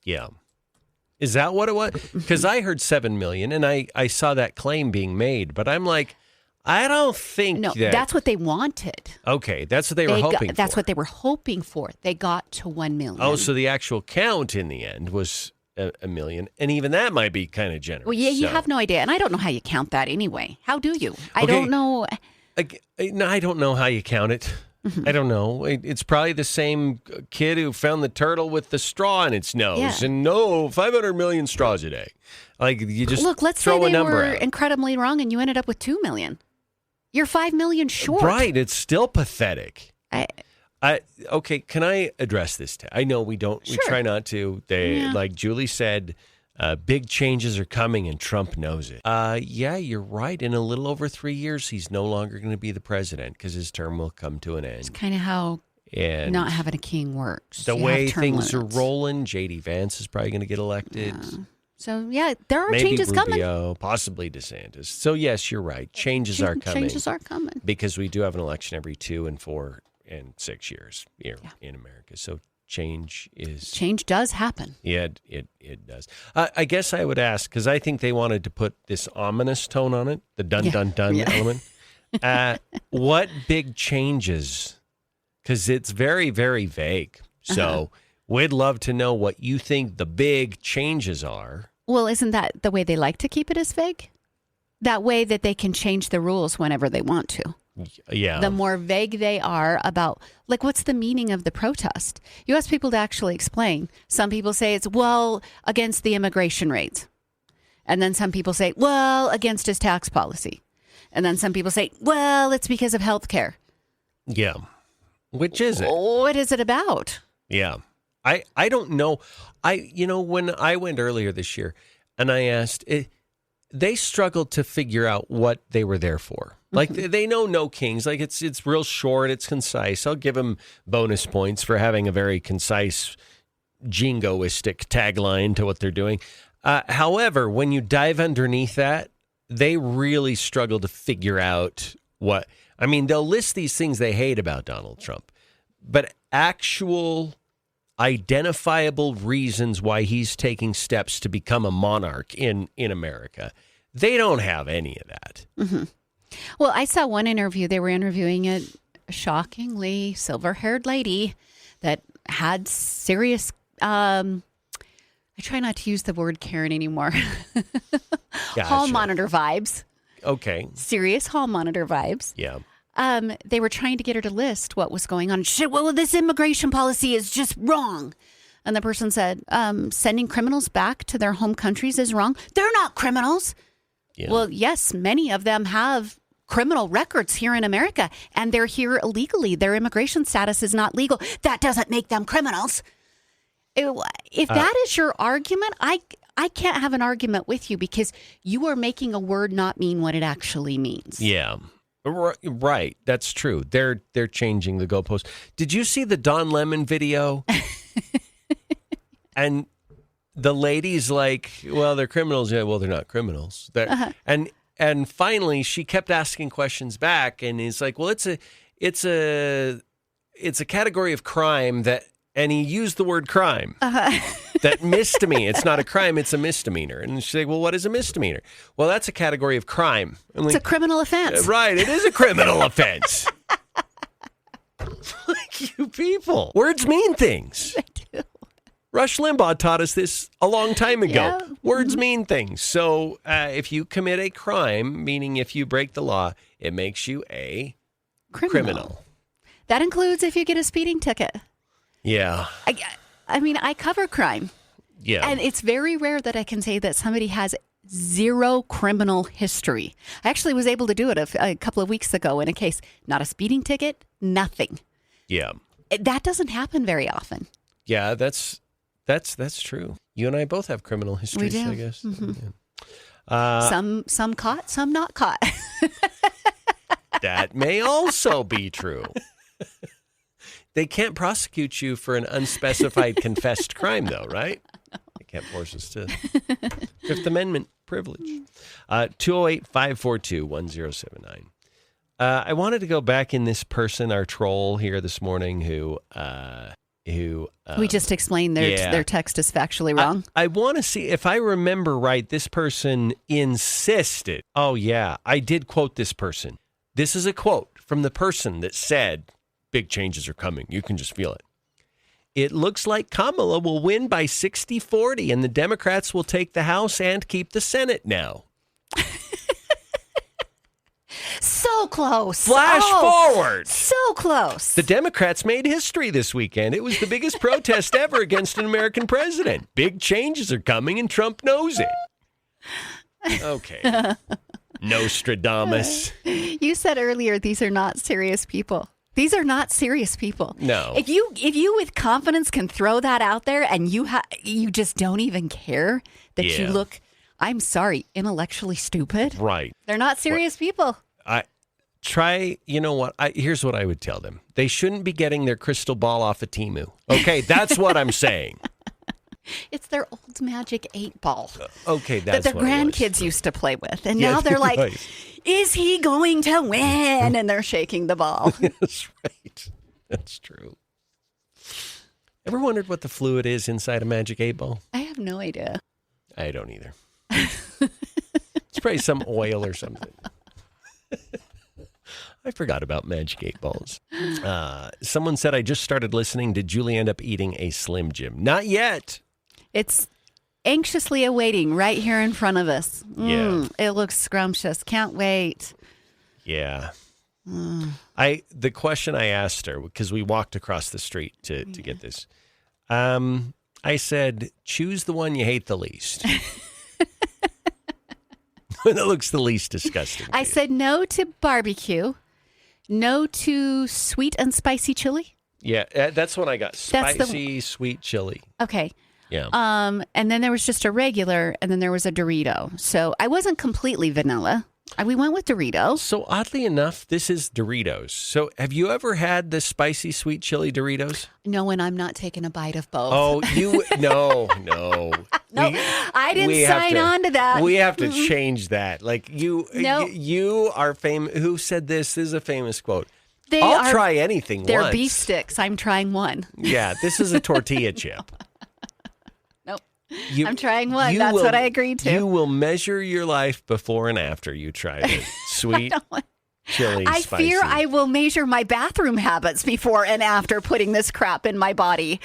Yeah. Is that what it was? Because I heard 7 million, and I saw that claim being made, but I'm like, I don't think that's what they wanted. Okay, that's what they were hoping for. That's what they were hoping for. They got to 1 million. Oh, so the actual count in the end was a million, and even that might be kind of generous. Well, yeah, you have no idea, and I don't know how you count that anyway. How do you? I don't know. No, I don't know how you count it. I don't know. It's probably the same kid who found the turtle with the straw in its nose, and 500 million straws a day. Like you just let's throw say a number they were out. incredibly wrong, and you ended up with 2 million. You're 5 million short. Right. It's still pathetic. Okay. Can I address this? I know we don't. Sure. We try not to. Like Julie said, big changes are coming, and Trump knows it. Yeah, you're right. In a little over 3 years, he's no longer going to be the president because his term will come to an end. It's kind of how not having a king works. The way things are rolling, J.D. Vance is probably going to get elected. Yeah. So, there are Maybe changes Rubio, coming. Possibly DeSantis. So, yes, you're right. Changes are coming. Changes are coming. Because we do have an election every 2 and 4 and 6 years here in America. So, change does happen. Yeah, it does. I guess I would ask, because I think they wanted to put this ominous tone on it, the dun-dun-dun element. What big changes? Because it's very, very vague. So we'd love to know what you think the big changes are. Well, isn't that the way they like to keep it as vague? That way that they can change the rules whenever they want to. Yeah. The more vague they are about, like, what's the meaning of the protest? You ask people to actually explain. Some people say it's, against the immigration rates. And then some people say, against his tax policy. And then some people say, it's because of health care. Yeah. Which is it? What is it about? Yeah. I don't know. When I went earlier this year and I asked, they struggled to figure out what they were there for. Like, they know no kings. Like, it's real short. It's concise. I'll give them bonus points for having a very concise, jingoistic tagline to what they're doing. However, when you dive underneath that, they really struggle to figure out what. I mean, they'll list these things they hate about Donald Trump, but actual identifiable reasons why he's taking steps to become a monarch in America, they don't have any of that. Mm-hmm. Well, I saw one interview. They were interviewing a shockingly silver-haired lady that had serious, I try not to use the word Karen anymore, hall monitor vibes. Okay. Serious hall monitor vibes. Yeah. They were trying to get her to list what was going on. Well, this immigration policy is just wrong. And the person said, sending criminals back to their home countries is wrong. They're not criminals. Yeah. Well, yes, many of them have criminal records here in America, and they're here illegally. Their immigration status is not legal. That doesn't make them criminals. If that is your argument, I can't have an argument with you because you are making a word not mean what it actually means. Yeah. Right. That's true. They're changing the goalpost. Did you see the Don Lemon video? And the lady's like, well, they're criminals. Yeah, well, they're not criminals. And finally, she kept asking questions back, and he's like, well, it's a category of crime that, and he used the word crime. That misdemeanor. It's not a crime, it's a misdemeanor. And she's like, well, what is a misdemeanor? Well, that's a category of crime. It's a criminal offense. Right, it is a criminal offense. Like, you people. Words mean things. They do. Rush Limbaugh taught us this a long time ago. Yeah. Words mean things. So if you commit a crime, meaning if you break the law, it makes you a criminal. That includes if you get a speeding ticket. Yeah. I mean, I cover crime. Yeah. And it's very rare that I can say that somebody has zero criminal history. I actually was able to do it a couple of weeks ago in a case. Not a speeding ticket, nothing. Yeah. That doesn't happen very often. Yeah, that's true. You and I both have criminal histories, we do. I guess. Mm-hmm. Yeah. Some caught, some not caught. That may also be true. They can't prosecute you for an unspecified confessed crime, though, right? They can't force us to. Fifth Amendment privilege. 208-542-1079. I wanted to go back in this person, our troll here this morning, who we just explained their text is factually wrong. I want to see if I remember right. This person insisted. Oh, yeah, I did quote this person. This is a quote from the person that said, big changes are coming. You can just feel it. It looks like Kamala will win by 60-40 and the Democrats will take the House and keep the Senate now. So close. Flash forward. So close. The Democrats made history this weekend. It was the biggest protest ever against an American president. Big changes are coming and Trump knows it. Okay. Nostradamus. You said earlier these are not serious people. These are not serious people. No. If you with confidence can throw that out there and you just don't even care that you look, I'm sorry, intellectually stupid. Right. They're not serious people. You know what? Here's what I would tell them. They shouldn't be getting their crystal ball off of Temu. Okay, that's what I'm saying. It's their old magic 8-ball. Okay, that's that their grandkids used to play with. And now they're like, right. Is he going to win? And they're shaking the ball. That's right. That's true. Ever wondered what the fluid is inside a magic 8-ball? I have no idea. I don't either. It's probably some oil or something. I forgot about magic 8-balls. Someone said, I just started listening. Did Julie end up eating a Slim Jim? Not yet. It's anxiously awaiting right here in front of us. Yeah. It looks scrumptious. Can't wait. Yeah. The question I asked her, because we walked across the street to get this, I said, choose the one you hate the least. That looks the least disgusting. I said no to barbecue, No to sweet and spicy chili? Yeah, that's when I got spicy, sweet chili. Okay. Yeah. And then there was just a regular, and then there was a Dorito. So I wasn't completely vanilla. We went with Doritos. So oddly enough, this is Doritos. So have you ever had the spicy, sweet chili Doritos? No, and I'm not taking a bite of both. Oh, no. No, I didn't sign on to that. We have to change that. Like you are famous. Who said this? This is a famous quote. I'll try anything once. They're beef sticks. I'm trying one. Yeah, this is a tortilla chip. Nope. I'm trying one. That's what I agreed to. You will measure your life before and after you try it. Sweet, chili, I spicy. fear I will measure my bathroom habits before and after putting this crap in my body.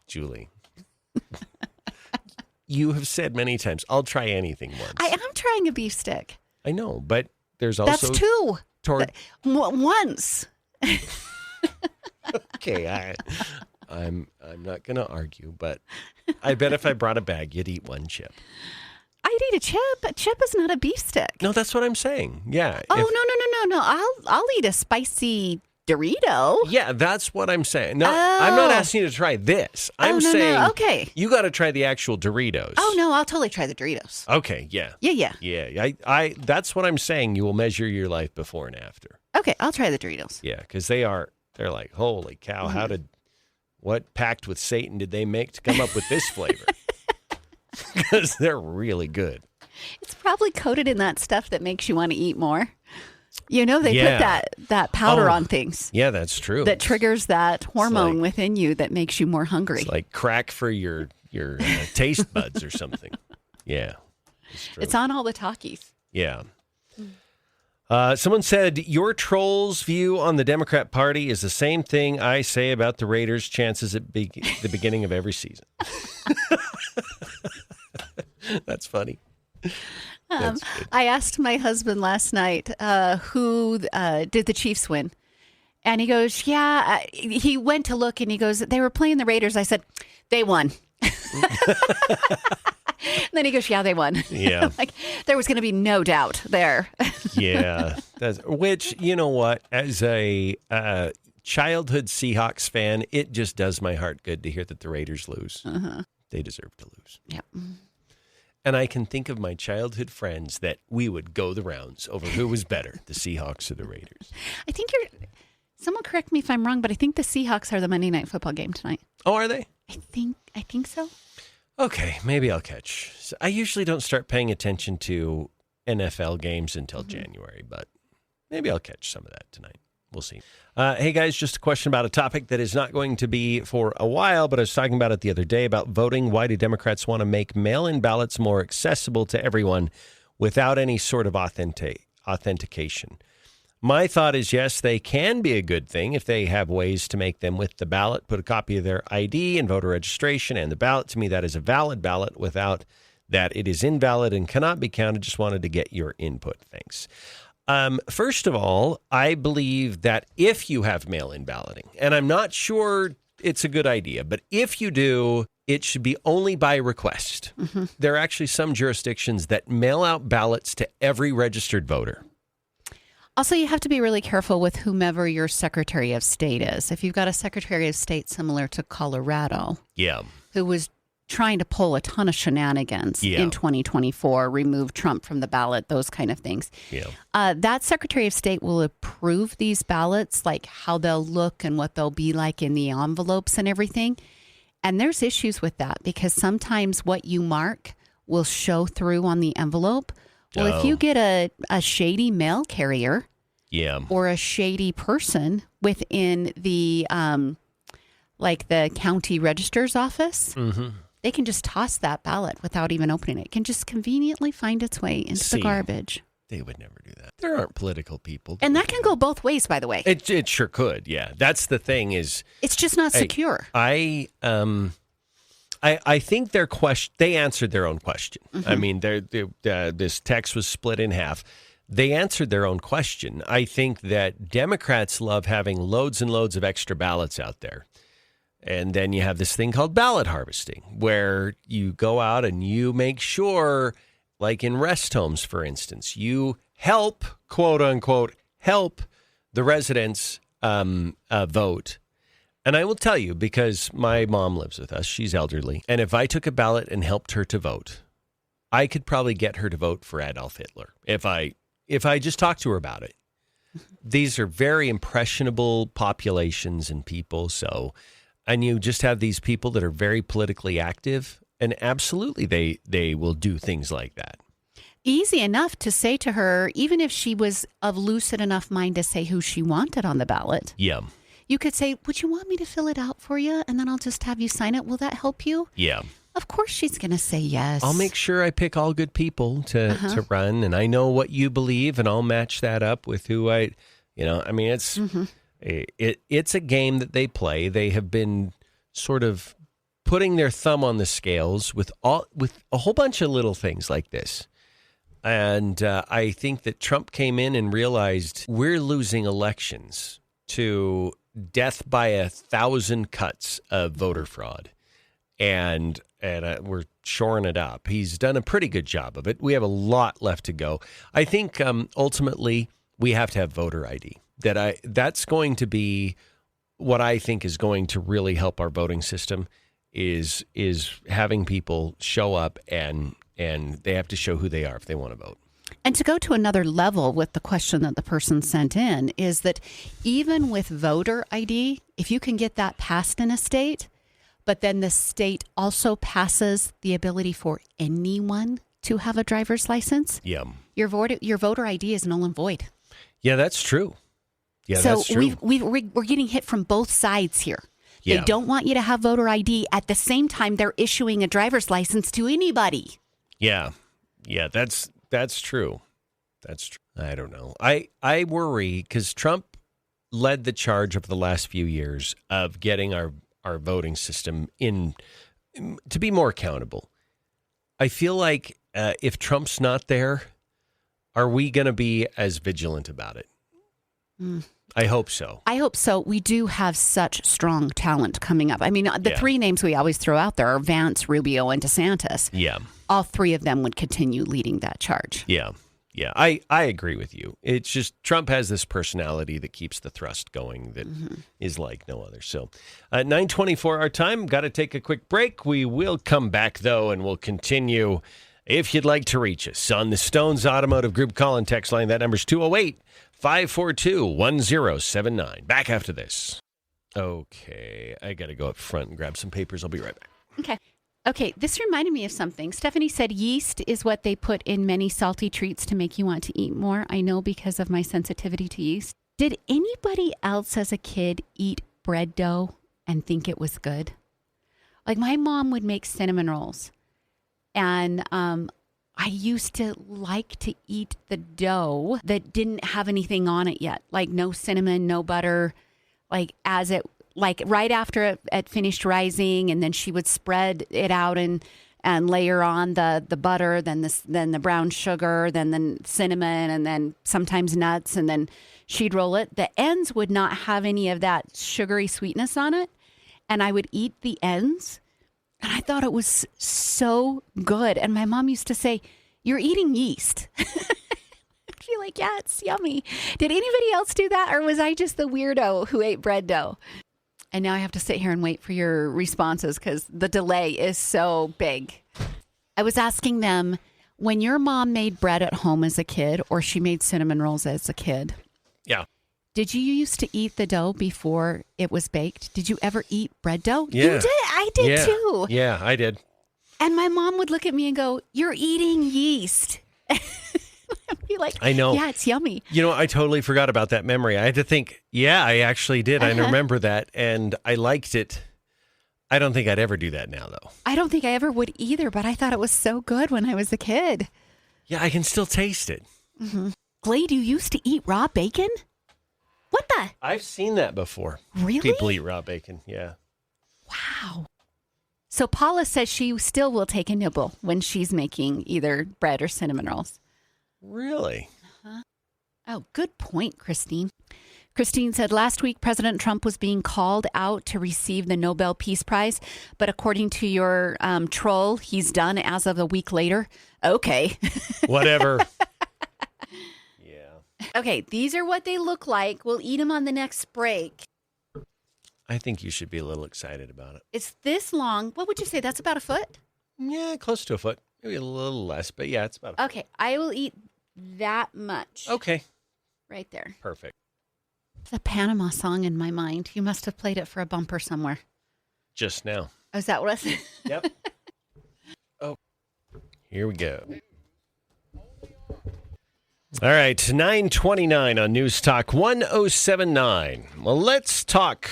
Julie, you have said many times, I'll try anything once. I am trying a beef stick. I know, but there's also... That's two. Once. Okay, I'm not going to argue, but I bet if I brought a bag, you'd eat one chip. I'd eat a chip. A chip is not a beef stick. No, that's what I'm saying. Yeah. Oh, no. I'll eat a spicy Dorito. Yeah, that's what I'm saying. No, I'm not asking you to try this. I'm saying okay. You got to try the actual Doritos. Oh, no, I'll totally try the Doritos. Okay, yeah. Yeah. Yeah, I that's what I'm saying. You will measure your life before and after. Okay, I'll try the Doritos. Yeah, because they're like, holy cow, what pact with Satan did they make to come up with this flavor? Because they're really good. It's probably coated in that stuff that makes you want to eat more. You know, they put that powder on things. Yeah, that's true. That triggers that hormone within you that makes you more hungry. It's like crack for your taste buds or something. Yeah, it's on all the talkies. Yeah. Someone said, your troll's view on the Democrat Party is the same thing I say about the Raiders' chances at the beginning of every season. That's funny. I asked my husband last night who did the Chiefs win. And he goes, he went to look and he goes, they were playing the Raiders. I said, they won. And then he goes, yeah, they won. Yeah. Like there was going to be no doubt there. Yeah. Which, you know what, as a childhood Seahawks fan, it just does my heart good to hear that the Raiders lose. Uh-huh. They deserve to lose. Yep. And I can think of my childhood friends that we would go the rounds over who was better, the Seahawks or the Raiders. I think someone correct me if I'm wrong, but I think the Seahawks are the Monday Night Football game tonight. Oh, are they? I think so. Okay, maybe I'll catch. So I usually don't start paying attention to NFL games until January, but maybe I'll catch some of that tonight. We'll see. Hey, guys, just a question about a topic that is not going to be for a while, but I was talking about it the other day about voting. Why do Democrats want to make mail-in ballots more accessible to everyone without any sort of authentication? My thought is, yes, they can be a good thing if they have ways to make them with the ballot, put a copy of their ID and voter registration and the ballot. To me, that is a valid ballot. Without that, it is invalid and cannot be counted. Just wanted to get your input. Thanks. First of all, I believe that if you have mail-in balloting, and I'm not sure it's a good idea, but if you do, it should be only by request. Mm-hmm. There are actually some jurisdictions that mail out ballots to every registered voter. Also, you have to be really careful with whomever your Secretary of State is. If you've got a Secretary of State similar to Colorado, who was trying to pull a ton of shenanigans in 2024, remove Trump from the ballot, those kind of things. That Secretary of State will approve these ballots, like how they'll look and what they'll be like in the envelopes and everything. And there's issues with that because sometimes what you mark will show through on the envelope. Well, if you get a shady mail carrier or a shady person within the like the county register's office, they can just toss that ballot without even opening it. It can just conveniently find its way into the garbage. They would never do that. There aren't political people. And that can go both ways, by the way. It sure could, yeah. That's the thing is... It's just not secure. I think they answered their own question. I mean, this text was split in half. They answered their own question. I think that Democrats love having loads and loads of extra ballots out there. And then you have this thing called ballot harvesting, where you go out and you make sure, like in rest homes, for instance, you help, quote unquote, help the residents vote. And I will tell you, because my mom lives with us, she's elderly. And if I took a ballot and helped her to vote, I could probably get her to vote for Adolf Hitler if I just talked to her about it. These are very impressionable populations and people. So, and you just have these people that are very politically active, and absolutely they will do things like that. Easy enough to say to her, even if she was of lucid enough mind to say who she wanted on the ballot. Yeah. You could say, would you want me to fill it out for you? And then I'll just have you sign it. Will that help you? Yeah. Of course she's going to say yes. I'll make sure I pick all good people to run, and I know what you believe, and I'll match that up with who it's it's a game that they play. They have been sort of putting their thumb on the scales with a whole bunch of little things like this. And I think that Trump came in and realized we're losing elections to death by 1,000 cuts of voter fraud. And we're shoring it up. He's done a pretty good job of it. We have a lot left to go. I think ultimately we have to have voter ID. That's going to be what I think is going to really help our voting system is having people show up and they have to show who they are if they want to vote. And to go to another level with the question that the person sent in is that even with voter ID, if you can get that passed in a state, but then the state also passes the ability for anyone to have a driver's license. Yeah. Your voter ID is null and void. Yeah, that's true. Yeah, so that's true. We're getting hit from both sides here. Yeah. They don't want you to have voter ID. At the same time, they're issuing a driver's license to anybody. Yeah. Yeah, that's true. That's true. I don't know. I worry because Trump led the charge over the last few years of getting our voting system to be more accountable. I feel like if Trump's not there, are we going to be as vigilant about it? I hope so. I hope so. We do have such strong talent coming up. I mean, the three names we always throw out there are Vance, Rubio, and DeSantis. Yeah. All three of them would continue leading that charge. Yeah. Yeah, I agree with you. It's just Trump has this personality that keeps the thrust going that is like no other. So 9:24 our time. Got to take a quick break. We will come back, though, and we'll continue. If you'd like to reach us on the Stones Automotive Group call and text line, that number's 208-542-1079. Back after this. Okay, I got to go up front and grab some papers. I'll be right back. Okay, this reminded me of something. Stephanie said yeast is what they put in many salty treats to make you want to eat more. I know because of my sensitivity to yeast. Did anybody else as a kid eat bread dough and think it was good? Like my mom would make cinnamon rolls, and I used to like to eat the dough that didn't have anything on it yet, like no cinnamon, no butter, like right after it finished rising, and then she would spread it out and layer on the butter, then the brown sugar, then the cinnamon, and then sometimes nuts, and then she'd roll it. The ends would not have any of that sugary sweetness on it, and I would eat the ends, and I thought it was so good. And my mom used to say, "You're eating yeast." I'd be like, "Yeah, it's yummy." Did anybody else do that, or was I just the weirdo who ate bread dough? And now I have to sit here and wait for your responses because the delay is so big. I was asking them, when your mom made bread at home as a kid or she made cinnamon rolls as a kid, yeah, did you used to eat the dough before it was baked? Did you ever eat bread dough? Yeah. You did. I did too. Yeah, I did. And my mom would look at me and go, "You're eating yeast." I'd be like, I know. Yeah, it's yummy. You know, I totally forgot about that memory. I had to think, yeah, I actually did. I remember that, and I liked it. I don't think I'd ever do that now, though. I don't think I ever would either, but I thought it was so good when I was a kid. Yeah, I can still taste it. Mm-hmm. Glade, you used to eat raw bacon? What the? I've seen that before. Really? People eat raw bacon, yeah. Wow. So Paula says she still will take a nibble when she's making either bread or cinnamon rolls. Really? Uh-huh. Oh, good point, Christine. Christine said last week President Trump was being called out to receive the Nobel Peace Prize, but according to your troll, he's done as of a week later. Okay. Whatever. Okay, these are what they look like. We'll eat them on the next break. I think you should be a little excited about it. It's this long. What would you say? That's about a foot? Yeah, close to a foot. Maybe a little less, but yeah, it's about a foot. Okay, I will eat that much. Okay. Right there. Perfect. It's a Panama song in my mind. You must have played it for a bumper somewhere. Just now. Oh, is that what it was? Yep. Oh, here we go. All right, 9:29 on News Talk 1079. Well, let's talk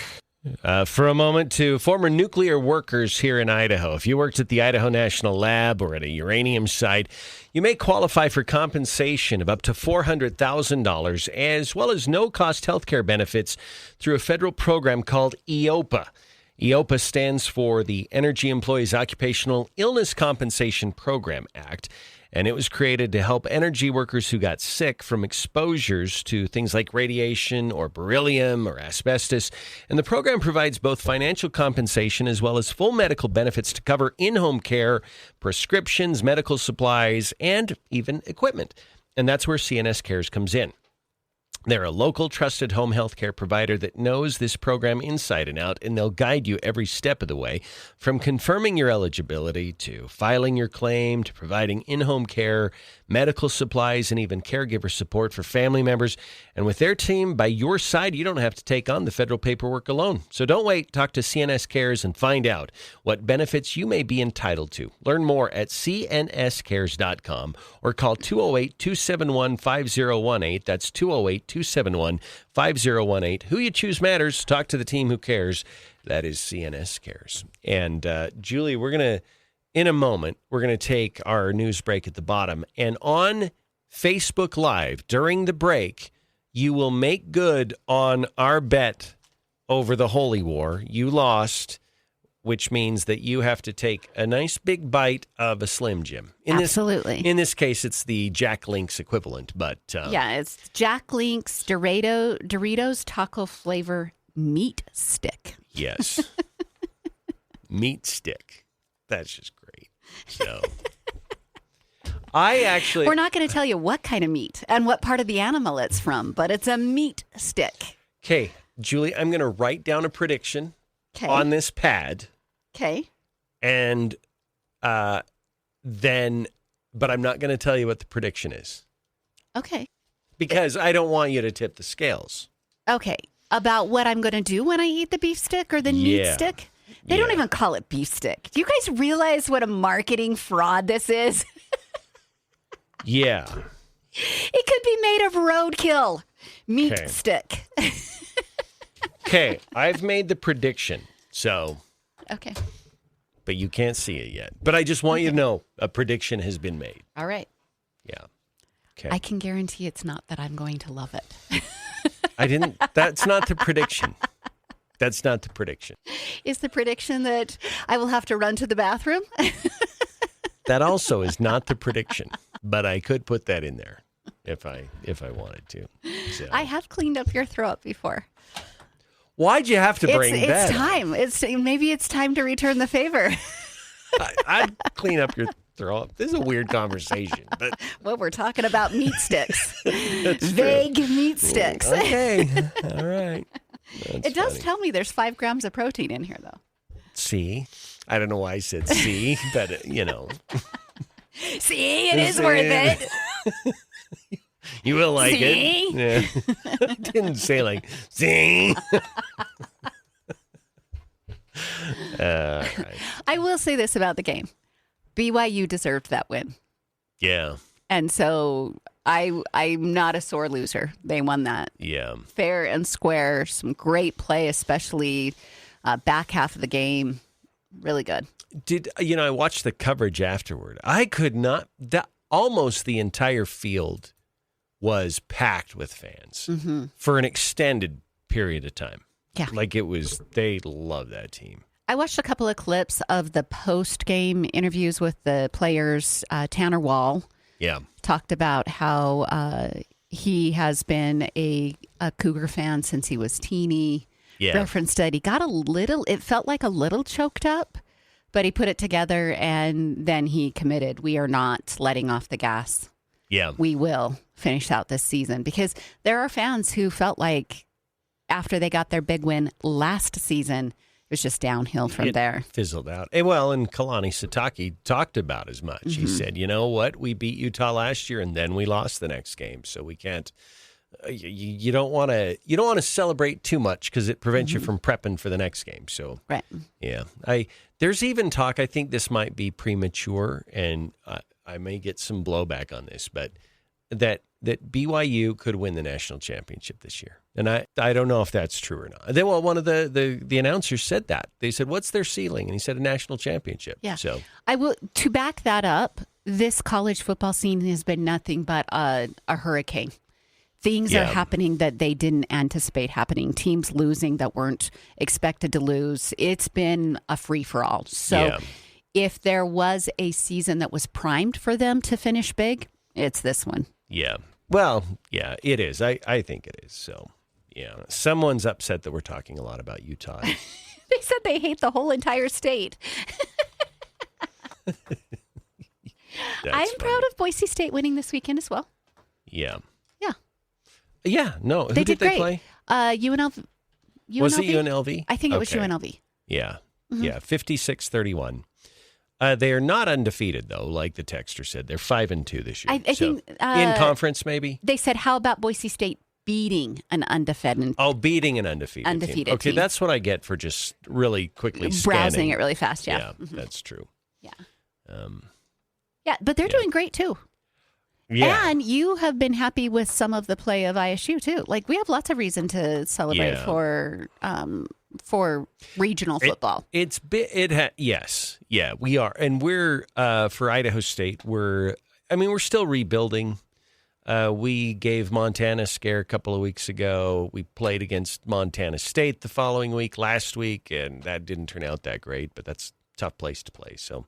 for a moment to former nuclear workers here in Idaho. If you worked at the Idaho National Lab or at a uranium site, you may qualify for compensation of up to $400,000 as well as no-cost health care benefits through a federal program called EOPA. EOPA stands for the Energy Employees Occupational Illness Compensation Program Act, and it was created to help energy workers who got sick from exposures to things like radiation or beryllium or asbestos. And the program provides both financial compensation as well as full medical benefits to cover in-home care, prescriptions, medical supplies, and even equipment. And that's where CNS Cares comes in. They're a local, trusted home health care provider that knows this program inside and out, and they'll guide you every step of the way, from confirming your eligibility to filing your claim to providing in-home care, medical supplies, and even caregiver support for family members. And with their team by your side, you don't have to take on the federal paperwork alone. So don't wait. Talk to CNS Cares and find out what benefits you may be entitled to. Learn more at cnscares.com or call 208-271-5018. That's 208-271-5018. Who you choose matters. Talk to the team who cares. That is CNS Cares. And Julie, in a moment, we're going to take our news break at the bottom. And on Facebook Live during the break, you will make good on our bet over the Holy War. You lost, which means that you have to take a nice big bite of a Slim Jim. Absolutely. In this case, it's the Jack Link's equivalent. But yeah, it's Jack Link's Doritos taco flavor meat stick. Yes. Meat stick. That's just great. So we're not going to tell you what kind of meat and what part of the animal it's from, but it's a meat stick. Okay, Julie, I'm going to write down a prediction on this pad. Okay. And then, but I'm not going to tell you what the prediction is. Okay. Because I don't want you to tip the scales. Okay. About what I'm going to do when I eat the beef stick or the meat stick? They don't even call it beef stick. Do you guys realize what a marketing fraud this is? Yeah. It could be made of roadkill. Meat stick. Okay, I've made the prediction. So. Okay. But you can't see it yet. But I just want you to know a prediction has been made. All right. Yeah. Okay. I can guarantee it's not that I'm going to love it. That's not the prediction. That's not the prediction. Is the prediction that I will have to run to the bathroom? That also is not the prediction, but I could put that in there if I wanted to. So. I have cleaned up your throw up before. Why'd you have to bring that? It's time. Maybe it's time to return the favor. I'd clean up your throw up. This is a weird conversation, but well, we're talking about meat sticks. Vague meat sticks. Okay. All right. It does tell me there's 5 grams of protein in here, though. See? I don't know why I said see, but, See, it is worth it. You will like see? it. Yeah. I didn't say like, see? Right. I will say this about the game. BYU deserved that win. Yeah. And so I'm not a sore loser. They won that. Yeah. Fair and square. Some great play, especially back half of the game. Really good. I watched the coverage afterward. I could not, almost the entire field was packed with fans for an extended period of time. Yeah. Like they love that team. I watched a couple of clips of the post-game interviews with the players. Tanner Wall talked about how he has been a Cougar fan since he was teeny. Yeah. Referenced that he got it felt like a little choked up, but he put it together and then he committed. We are not letting off the gas. Yeah. we will finish out this season, because there are fans who felt like after they got their big win last season, it was just downhill from there. Fizzled out. And Kalani Sitake talked about as much. He said, you know what? We beat Utah last year and then we lost the next game. So we can't, you don't want to celebrate too much because it prevents you from prepping for the next game. So, Right. yeah. There's even talk, I think this might be premature, and I may get some blowback on this, but that BYU could win the national championship this year. And I don't know if that's true or not. One of the announcers said that. They said, what's their ceiling? And he said a national championship. Yeah. So I will, to back that up, this college football scene has been nothing but a hurricane. Things are happening that they didn't anticipate happening. Teams losing that weren't expected to lose. It's been a free-for-all. So if there was a season that was primed for them to finish big, it's this one. Yeah. Well, yeah, it is. I think it is. So, yeah. Someone's upset that we're talking a lot about Utah. They said they hate the whole entire state. I'm proud of Boise State winning this weekend as well. Yeah. Yeah. Yeah. No. Who They did did great. play? UNLV. Was it UNLV? I think it was Okay. UNLV. Yeah. Yeah. 56-31. They are not undefeated, though, like the texter said. They're 5-2 this year. I think in conference, maybe? They said, how about Boise State beating an undefeated? Oh, beating an undefeated team. Okay, team. That's what I get for just really quickly Browsing scanning. it really fast, yeah. Yeah, that's true. Yeah. Yeah, but they're doing great, too. Yeah. And you have been happy with some of the play of ISU, too. Like, we have lots of reason to celebrate for regional football. Yes. Yeah, we are. And we're, for Idaho State, we're still rebuilding. We gave Montana a scare a couple of weeks ago. We played against Montana State the following week, last week, and that didn't turn out that great, but that's a tough place to play. So,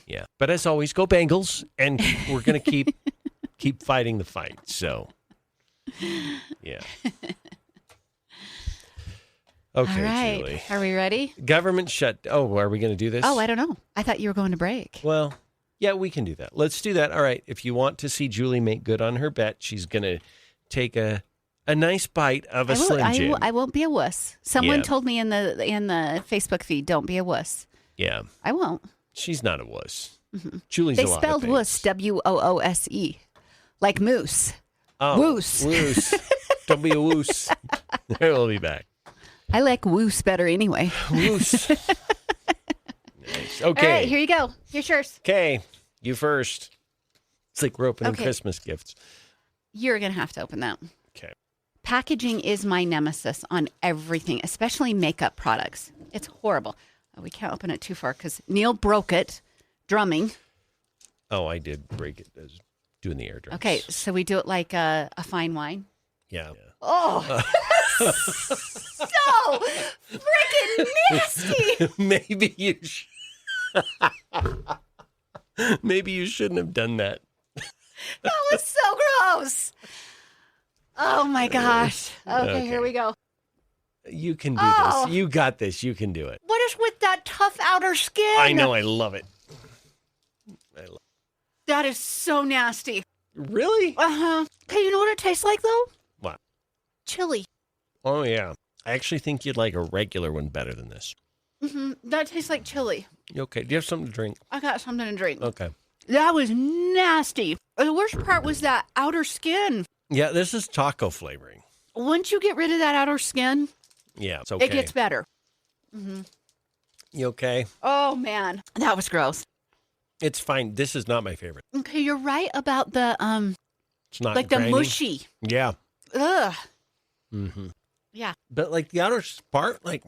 yeah. But as always, go Bengals, and we're going to keep fighting the fight. So, yeah. Okay, All right. Julie. Are we ready? Government shut. Oh, are we going to do this? Oh, I don't know. I thought you were going to break. Well, yeah, we can do that. Let's do that. All right. If you want to see Julie make good on her bet, she's going to take a nice bite of a Slim Jim. I won't be a wuss. Someone told me in the Facebook feed, don't be a wuss. Yeah. I won't. She's not a wuss. Julie's They a lot spelled of wuss, WOOSE, like moose. Oh, Woos. Woos. Don't be a woos. We'll be back. I like woos better anyway. Woos. Nice. Okay. All right, here you go. Here's yours. Okay. You first. It's like we're opening Okay. Christmas gifts. You're going to have to open that. Okay. Packaging is my nemesis on everything, especially makeup products. It's horrible. Oh, we can't open it too far because Neal broke it drumming. Oh, I did break it. I was doing the air drums. Okay, so we do it like a fine wine. Yeah. Oh, so freaking nasty. Maybe you shouldn't have done that. That was so gross. Oh my gosh. Okay, here we go. You can do Oh. this. You got this. You can do it. What is with that tough outer skin? I know. I love it. That is so nasty. Really? Uh-huh. Okay, you know what it tastes like, though? What? Chili. Oh, yeah. I actually think you'd like a regular one better than this. Mm-hmm. That tastes like chili. You okay? Do you have something to drink? I got something to drink. Okay. That was nasty. The worst part was that outer skin. Yeah, this is taco flavoring. Once you get rid of that outer skin, Yeah, it's okay. it gets better. You okay? Oh, man. That was gross. It's fine. This is not my favorite. Okay, you're right about the, It's not like grainy. the mushy. Yeah. Ugh. Mm-hmm. Yeah. But like the outer part, like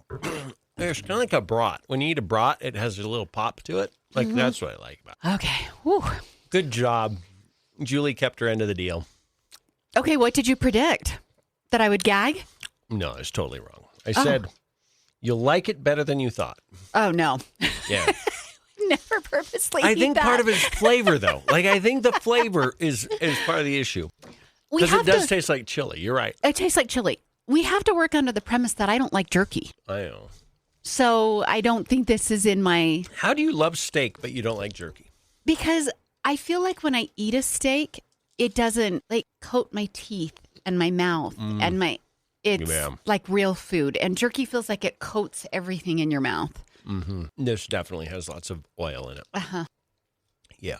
it's kind of like a brat. When you eat a brat, it has a little pop to it. Like that's what I like about it. Okay. Whew. Good job. Julie kept her end of the deal. Okay, what did you predict? That I would gag? No, it's totally wrong. I said you'll like it better than you thought. Oh, no. Yeah. Never purposely I eat think that. part of it is flavor, though. Like I think the flavor is part of the issue We because it have does to- taste like chili. You're right. It tastes like chili. We have to work under the premise that I don't like jerky. I know. So I don't think this is in my... How do you love steak but you don't like jerky? Because I feel like when I eat a steak, it doesn't like coat my teeth and my mouth and it's like real food. And jerky feels like it coats everything in your mouth. Mm-hmm. This definitely has lots of oil in it. Uh-huh. Yeah.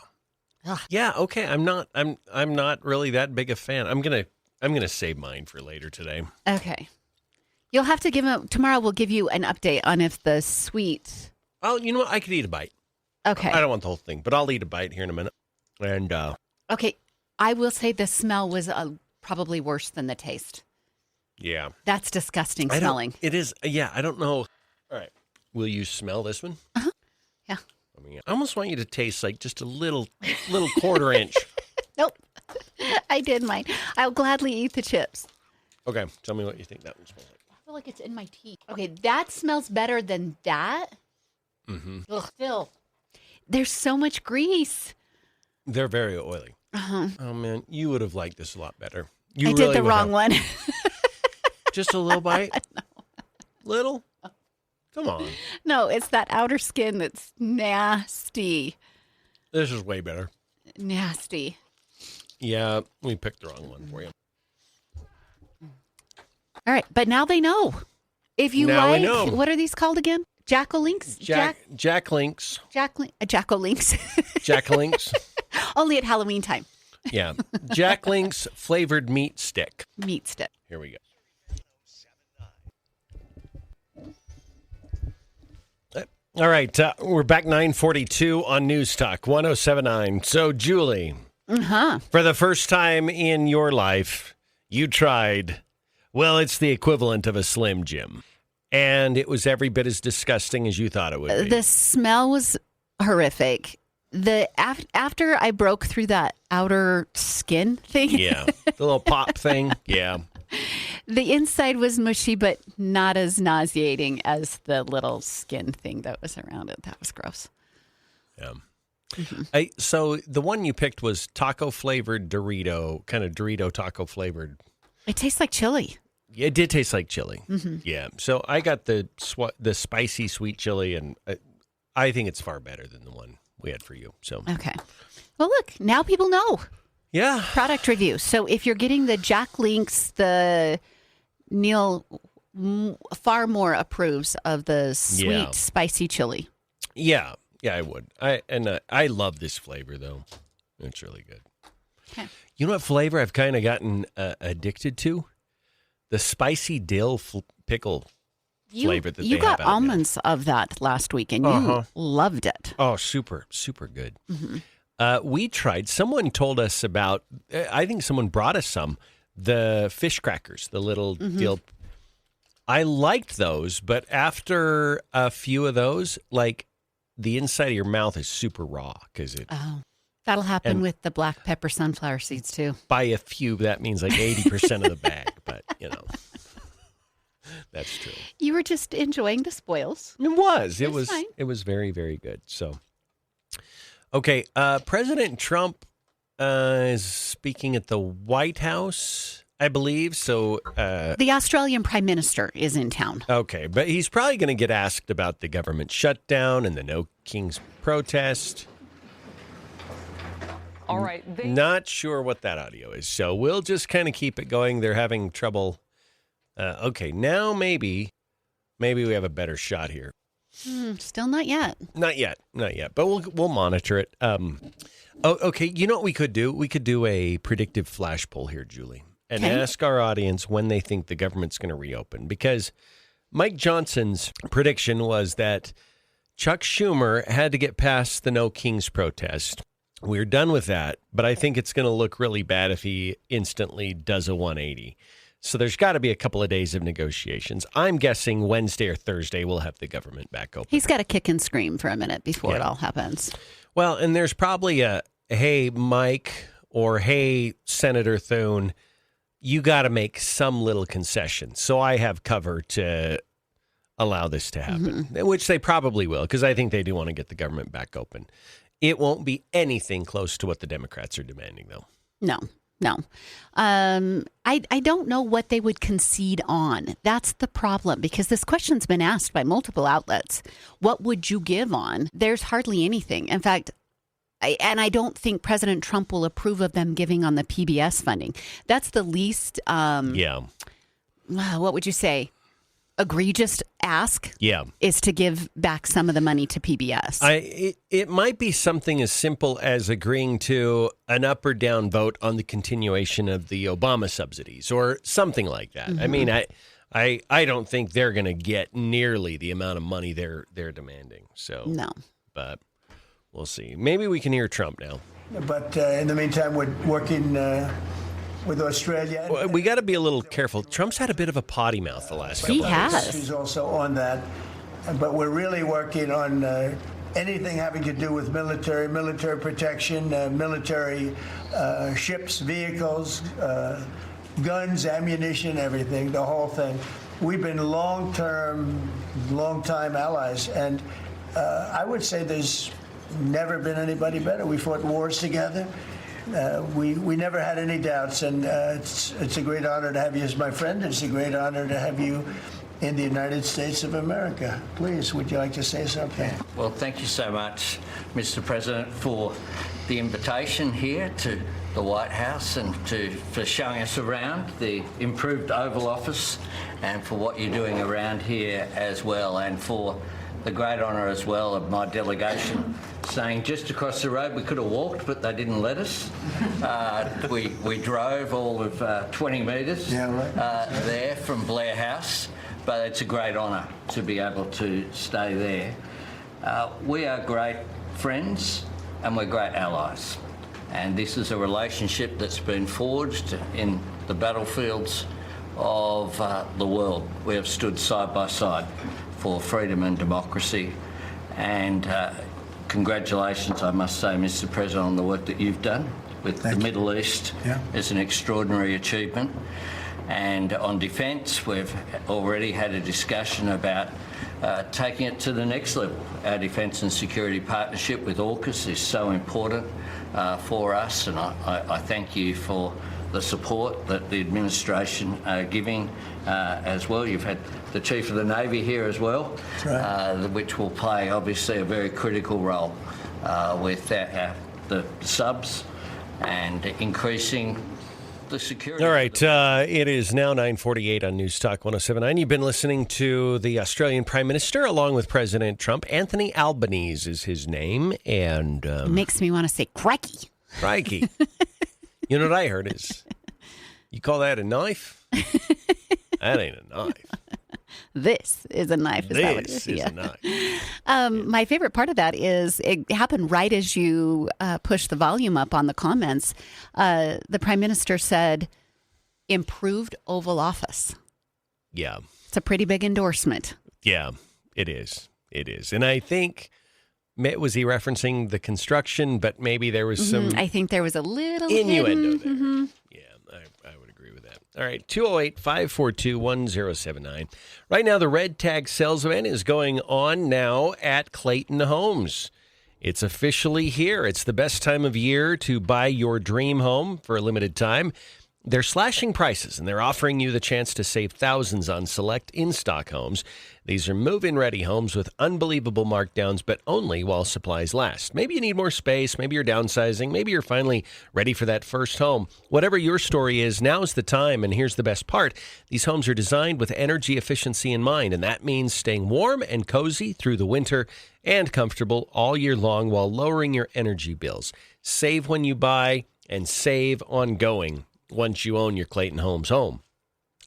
Ugh. Yeah. Okay. I'm not really that big a fan. I'm gonna save mine for later today. Okay. You'll have to tomorrow we'll give you an update on if the sweet. Oh, you know what? I could eat a bite. Okay. I don't want the whole thing, but I'll eat a bite here in a minute. And okay. I will say the smell was probably worse than the taste. yeah. That's disgusting smelling. It is. Yeah. I don't know. All right. Will you smell this one? Uh-huh. Yeah. I almost want you to taste like just a little quarter inch. Nope. I did mine. I'll gladly eat the chips. Okay. Tell me what you think that one smells like. I feel like it's in my teeth. Okay, that smells better than that. Mm-hmm. Ugh, still. There's so much grease. They're very oily. Uh-huh. Oh, man. You would have liked this a lot better. I did the wrong one. Just a little bite? No. Little? Come on. No, it's that outer skin that's nasty. This is way better. Nasty. Yeah, we picked the wrong one for you. All right, but now they know. If you Now we like, know. what are these called again? Jack-o'-links? Jack-links. Jack-o'-links. Jack-links. Only at Halloween time. Yeah. Jack-links flavored meat stick. Meat stick. Here we go. All right, we're back 9:42 on News Talk 107.9. So, Julie, for the first time in your life, you tried, well, it's the equivalent of a Slim Jim. And it was every bit as disgusting as you thought it would be. The smell was horrific. After I broke through that outer skin thing. Yeah, the little pop thing. Yeah. The inside was mushy, but not as nauseating as the little skin thing that was around it. That was gross. Yeah. Mm-hmm. So the one you picked was taco flavored Dorito, kind of Dorito taco flavored. It tastes like chili. It did taste like chili. Mm-hmm. Yeah. So I got the spicy sweet chili, and I think it's far better than the one we had for you. So okay. Well, look, now people know. Yeah. Product review. So if you're getting the Jack Links, the Neal far more approves of the sweet, spicy chili. Yeah. Yeah, I would. I love this flavor, though. It's really good. Okay. You know what flavor I've kind of gotten addicted to? The spicy dill pickle flavor that they have. You got out almonds of that last week, and you loved it. Oh, super, super good. Mm-hmm. We tried. Someone told us about, I think someone brought us some, the fish crackers, the little dill. I liked those, but after a few of those, like the inside of your mouth is super raw because it. Oh, that'll happen with the black pepper sunflower seeds too. By a few, that means like 80% of the bag, but you know, that's true. You were just enjoying the spoils. It was. It was fine. It was very, very good. So. Okay, President Trump is speaking at the White House, I believe. So the Australian Prime Minister is in town. Okay, but he's probably going to get asked about the government shutdown and the No Kings protest. All right. Not sure what that audio is, so we'll just kind of keep it going. They're having trouble. Okay, now maybe we have a better shot here. Still not yet. Not yet. But we'll monitor it. Okay. You know what we could do? We could do a predictive flash poll here, Julie, and ask our audience when they think the government's going to reopen. Because Mike Johnson's prediction was that Chuck Schumer had to get past the No Kings protest. We're done with that, but I think it's going to look really bad if he instantly does a 180. So there's got to be a couple of days of negotiations. I'm guessing Wednesday or Thursday we'll have the government back open. He's got to kick and scream for a minute before it all happens. Well, and there's probably a, hey, Mike, or hey, Senator Thune, you got to make some little concession. So I have cover to allow this to happen, which they probably will, because I think they do want to get the government back open. It won't be anything close to what the Democrats are demanding, though. No. I don't know what they would concede on. That's the problem, because this question's been asked by multiple outlets. What would you give on? There's hardly anything. In fact, I don't think President Trump will approve of them giving on the PBS funding. That's the least, what would you say, egregious ask? Yeah. Is to give back some of the money to PBS. It might be something as simple as agreeing to an up or down vote on the continuation of the Obama subsidies or something like that. I mean, I don't think they're going to get nearly the amount of money they're demanding. So no. But we'll see. Maybe we can hear Trump now. But in the meantime, we're working with Australia. Well, we got to be a little careful. Trump's had a bit of a potty mouth the last couple of has. days. He's also on that. But we're really working on anything having to do with military protection, military ships, vehicles, guns, ammunition, everything, the whole thing. We've been long-time allies, and I would say there's never been anybody better. We fought wars together. We never had any doubts, and it's a great honor to have you as my friend. It's a great honor to have you in the United States of America. Please, would you like to say something? Well, thank you so much, Mr. President, for the invitation here to the White House and for showing us around the improved Oval Office and for what you're doing around here as well, and for the great honour as well of my delegation saying just across the road we could have walked, but they didn't let us. We drove all of 20 metres there from Blair House, but it's a great honour to be able to stay there. We are great friends and we're great allies, and this is a relationship that's been forged in the battlefields of the world. We have stood side by side for freedom and democracy, and congratulations, I must say, Mr. President, on the work that you've done with the Middle East. It's an extraordinary achievement. And on defence, we've already had a discussion about taking it to the next level. Our defence and security partnership with AUKUS is so important for us, and I thank you for the support that the administration are giving as well. You've had the Chief of the Navy here as well, which will play obviously a very critical role with the subs and increasing the security. All right, it is now 9:48 on News Talk 107.9. You've been listening to the Australian Prime Minister along with President Trump. Anthony Albanese is his name, and it makes me want to say crikey. Crikey. You know what I heard is, you call that a knife? That ain't a knife. This is a knife. This is a knife. My favorite part of that is it happened right as you pushed the volume up on the comments. The Prime Minister said, improved Oval Office. Yeah. It's a pretty big endorsement. Yeah, it is. It is. And I think, was he referencing the construction, but maybe there was some... I think there was a little innuendo there. Mm-hmm. Yeah, I would agree with that. All right, 208-542-1079. Right now, the Red Tag Sales event is going on now at Clayton Homes. It's officially here. It's the best time of year to buy your dream home for a limited time. They're slashing prices, and they're offering you the chance to save thousands on select in-stock homes. These are move-in ready homes with unbelievable markdowns, but only while supplies last. Maybe you need more space, maybe you're downsizing, maybe you're finally ready for that first home. Whatever your story is, now's the time, and here's the best part. These homes are designed with energy efficiency in mind, and that means staying warm and cozy through the winter and comfortable all year long while lowering your energy bills. Save when you buy and save ongoing once you own your Clayton Homes home.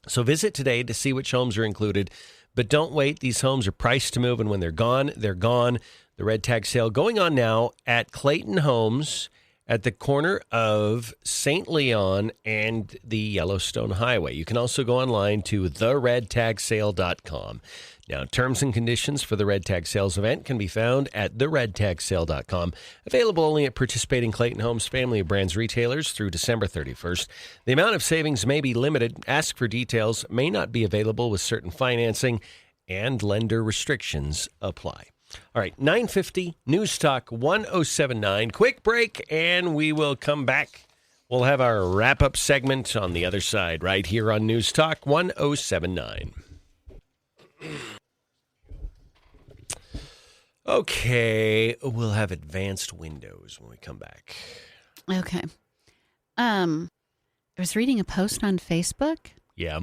So visit today to see which homes are included. But don't wait. These homes are priced to move, and when they're gone, they're gone. The Red Tag Sale going on now at Clayton Homes at the corner of St. Leon and the Yellowstone Highway. You can also go online to theredtagsale.com. Now, terms and conditions for the Red Tag Sales event can be found at theredtagsale.com. Available only at participating Clayton Homes family of brands retailers through December 31st. The amount of savings may be limited. Ask for details. May not be available with certain financing, and lender restrictions apply. All right, 9:50, News Talk 1079. Quick break, and we will come back. We'll have our wrap-up segment on the other side right here on News Talk 1079. Okay, we'll have advanced windows when we come back. Okay. I was reading a post on Facebook. Yeah.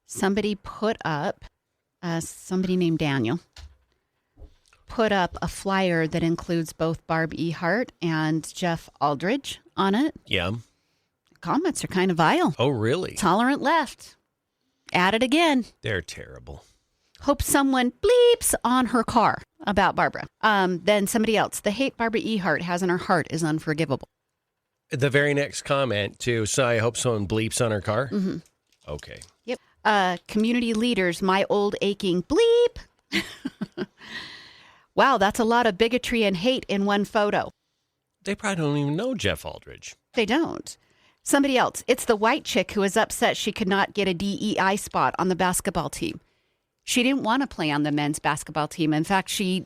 Somebody put up, somebody named Daniel, put up a flyer that includes both Barb Ehart and Jeff Aldridge on it. Yeah. Comments are kind of vile. Oh, really? Tolerant left. At it again. They're terrible. Hope someone bleeps on her car about Barbara. Then somebody else. The hate Barbara Ehart has in her heart is unforgivable. The very next comment, too. So I hope someone bleeps on her car? Mm-hmm. Okay. Yep. Community leaders, my old aching bleep. Wow, that's a lot of bigotry and hate in one photo. They probably don't even know Jeff Aldridge. They don't. Somebody else. It's the white chick who is upset she could not get a DEI spot on the basketball team. She didn't want to play on the men's basketball team. In fact, she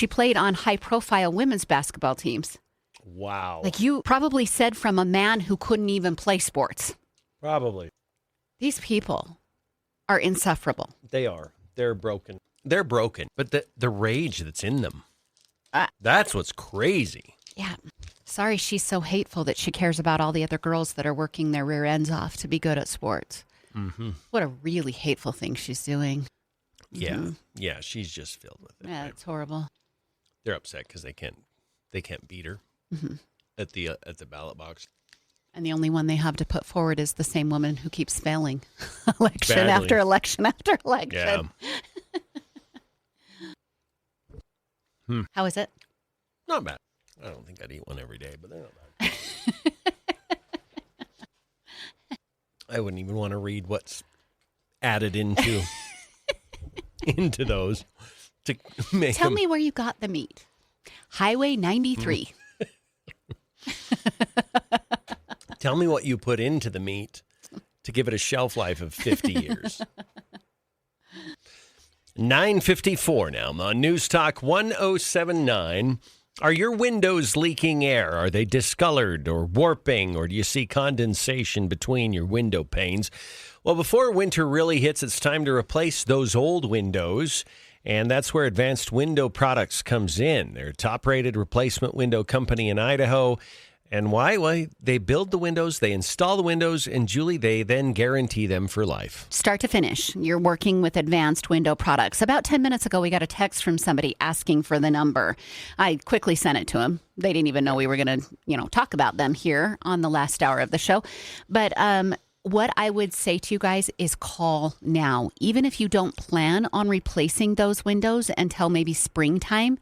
played on high-profile women's basketball teams. Wow. Like you probably said from a man who couldn't even play sports. Probably. These people are insufferable. They are. They're broken. They're broken. But the rage that's in them, that's what's crazy. Yeah. Sorry she's so hateful that she cares about all the other girls that are working their rear ends off to be good at sports. Mm-hmm. What a really hateful thing she's doing. Yeah. Mm-hmm. Yeah, she's just filled with it. Yeah, it's horrible. They're upset because they can't beat her at the ballot box. And the only one they have to put forward is the same woman who keeps failing election Badly. after election after election. Yeah. How is it? Not bad. I don't think I'd eat one every day, but they're not bad. I wouldn't even want to read what's added into those to make Tell them. me where you got the meat. Highway 93. Tell me what you put into the meat to give it a shelf life of 50 years. 9:54 now on News Talk 1079. Are your windows leaking air? Are they discolored or warping, or do you see condensation between your window panes? Well, before winter really hits, it's time to replace those old windows, and that's where Advanced Window Products comes in. They're a top-rated replacement window company in Idaho. And why? Well, they build the windows, they install the windows, and Julie, they then guarantee them for life. Start to finish, you're working with Advanced Window Products. About 10 minutes ago, we got a text from somebody asking for the number. I quickly sent it to them. They didn't even know we were going to, talk about them here on the last hour of the show. But what I would say to you guys is call now. Even if you don't plan on replacing those windows until maybe springtime,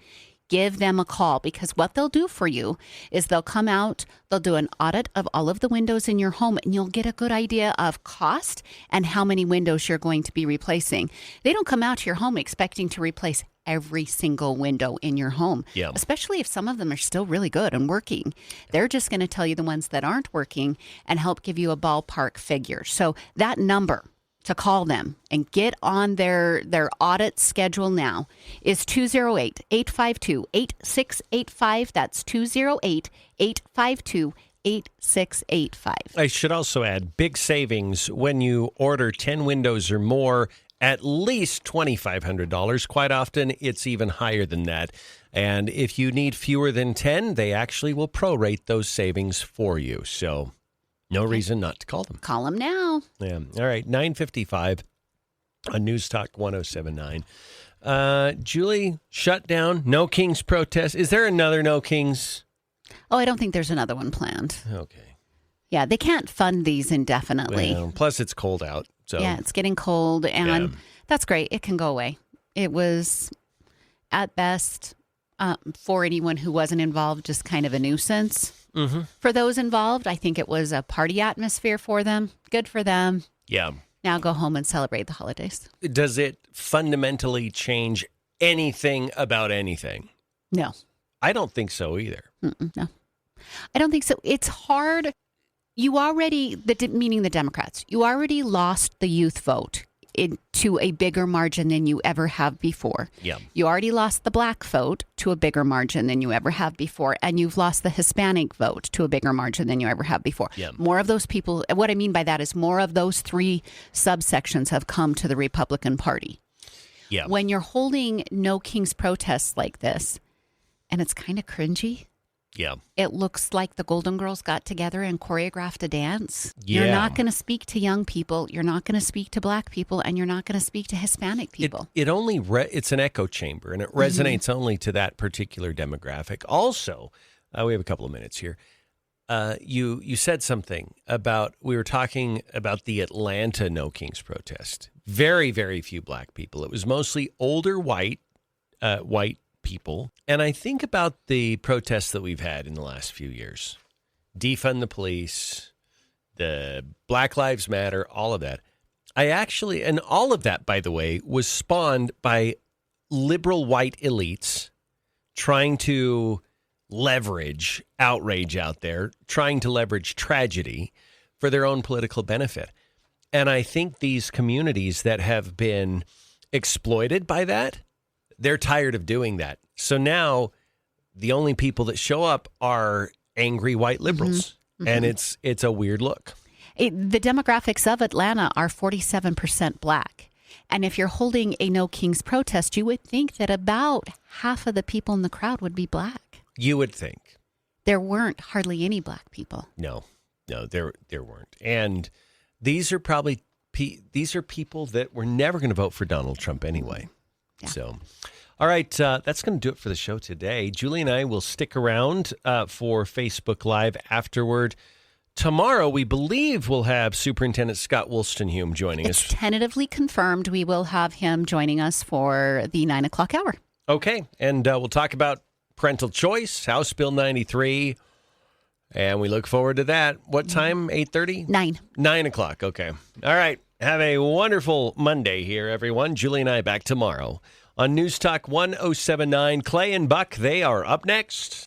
give them a call, because what they'll do for you is they'll come out, they'll do an audit of all of the windows in your home, and you'll get a good idea of cost and how many windows you're going to be replacing. They don't come out to your home expecting to replace every single window in your home, especially if some of them are still really good and working. They're just going to tell you the ones that aren't working and help give you a ballpark figure. So that number to call them and get on their audit schedule now is 208-852-8685. That's 208-852-8685. I should also add big savings when you order 10 windows or more, at least $2,500. Quite often, it's even higher than that. And if you need fewer than 10, they actually will prorate those savings for you. So no reason not to call them. Call them now. Yeah. All right. 9:55 on News Talk 1079. Julie, shutdown. No Kings protest. Is there another No Kings? Oh, I don't think there's another one planned. Okay. Yeah, they can't fund these indefinitely. Well, plus, it's cold out. So yeah, it's getting cold, and that's great. It can go away. It was, at best, for anyone who wasn't involved, just kind of a nuisance. Mm-hmm. For those involved, I think it was a party atmosphere for them. Good for them. Yeah. Now go home and celebrate the holidays. Does it fundamentally change anything about anything? No. I don't think so either. No. I don't think so. It's hard. You already, meaning the Democrats, you already lost the youth vote to a bigger margin than you ever have before. Yeah. You already lost the black vote to a bigger margin than you ever have before. And you've lost the Hispanic vote to a bigger margin than you ever have before. Yeah. More of those people, what I mean by that is more of those three subsections have come to the Republican Party. Yeah. When you're holding No Kings protests like this, and it's kind of cringy. Yeah. It looks like the Golden Girls got together and choreographed a dance. Yeah. You're not going to speak to young people. You're not going to speak to black people, and you're not going to speak to Hispanic people. It's an echo chamber, and it resonates only to that particular demographic. Also, we have a couple of minutes here. You said something about, we were talking about the Atlanta No Kings protest. Very, very few black people. It was mostly older white people. And I think about the protests that we've had in the last few years. Defund the Police, the Black Lives Matter, all of that. And all of that, by the way, was spawned by liberal white elites trying to leverage outrage out there, trying to leverage tragedy for their own political benefit. And I think these communities that have been exploited by that, they're tired of doing that. So now the only people that show up are angry white liberals. And it's a weird look. The demographics of Atlanta are 47% black. And if you're holding a No Kings protest, you would think that about half of the people in the crowd would be black. You would think. There weren't hardly any black people. No, there weren't. And these are people that were never going to vote for Donald Trump anyway. Yeah. So, all right, that's going to do it for the show today. Julie and I will stick around for Facebook Live afterward. Tomorrow, we believe we'll have Superintendent Scott Wolstenhume joining us. It's tentatively confirmed we will have him joining us for the 9 o'clock hour. Okay, and we'll talk about parental choice, House Bill 93, and we look forward to that. What time? 8:30? 9. 9 o'clock, okay. All right, have a wonderful Monday here, everyone. Julie and I back tomorrow on News Talk 1079. Clay and Buck, they are up next.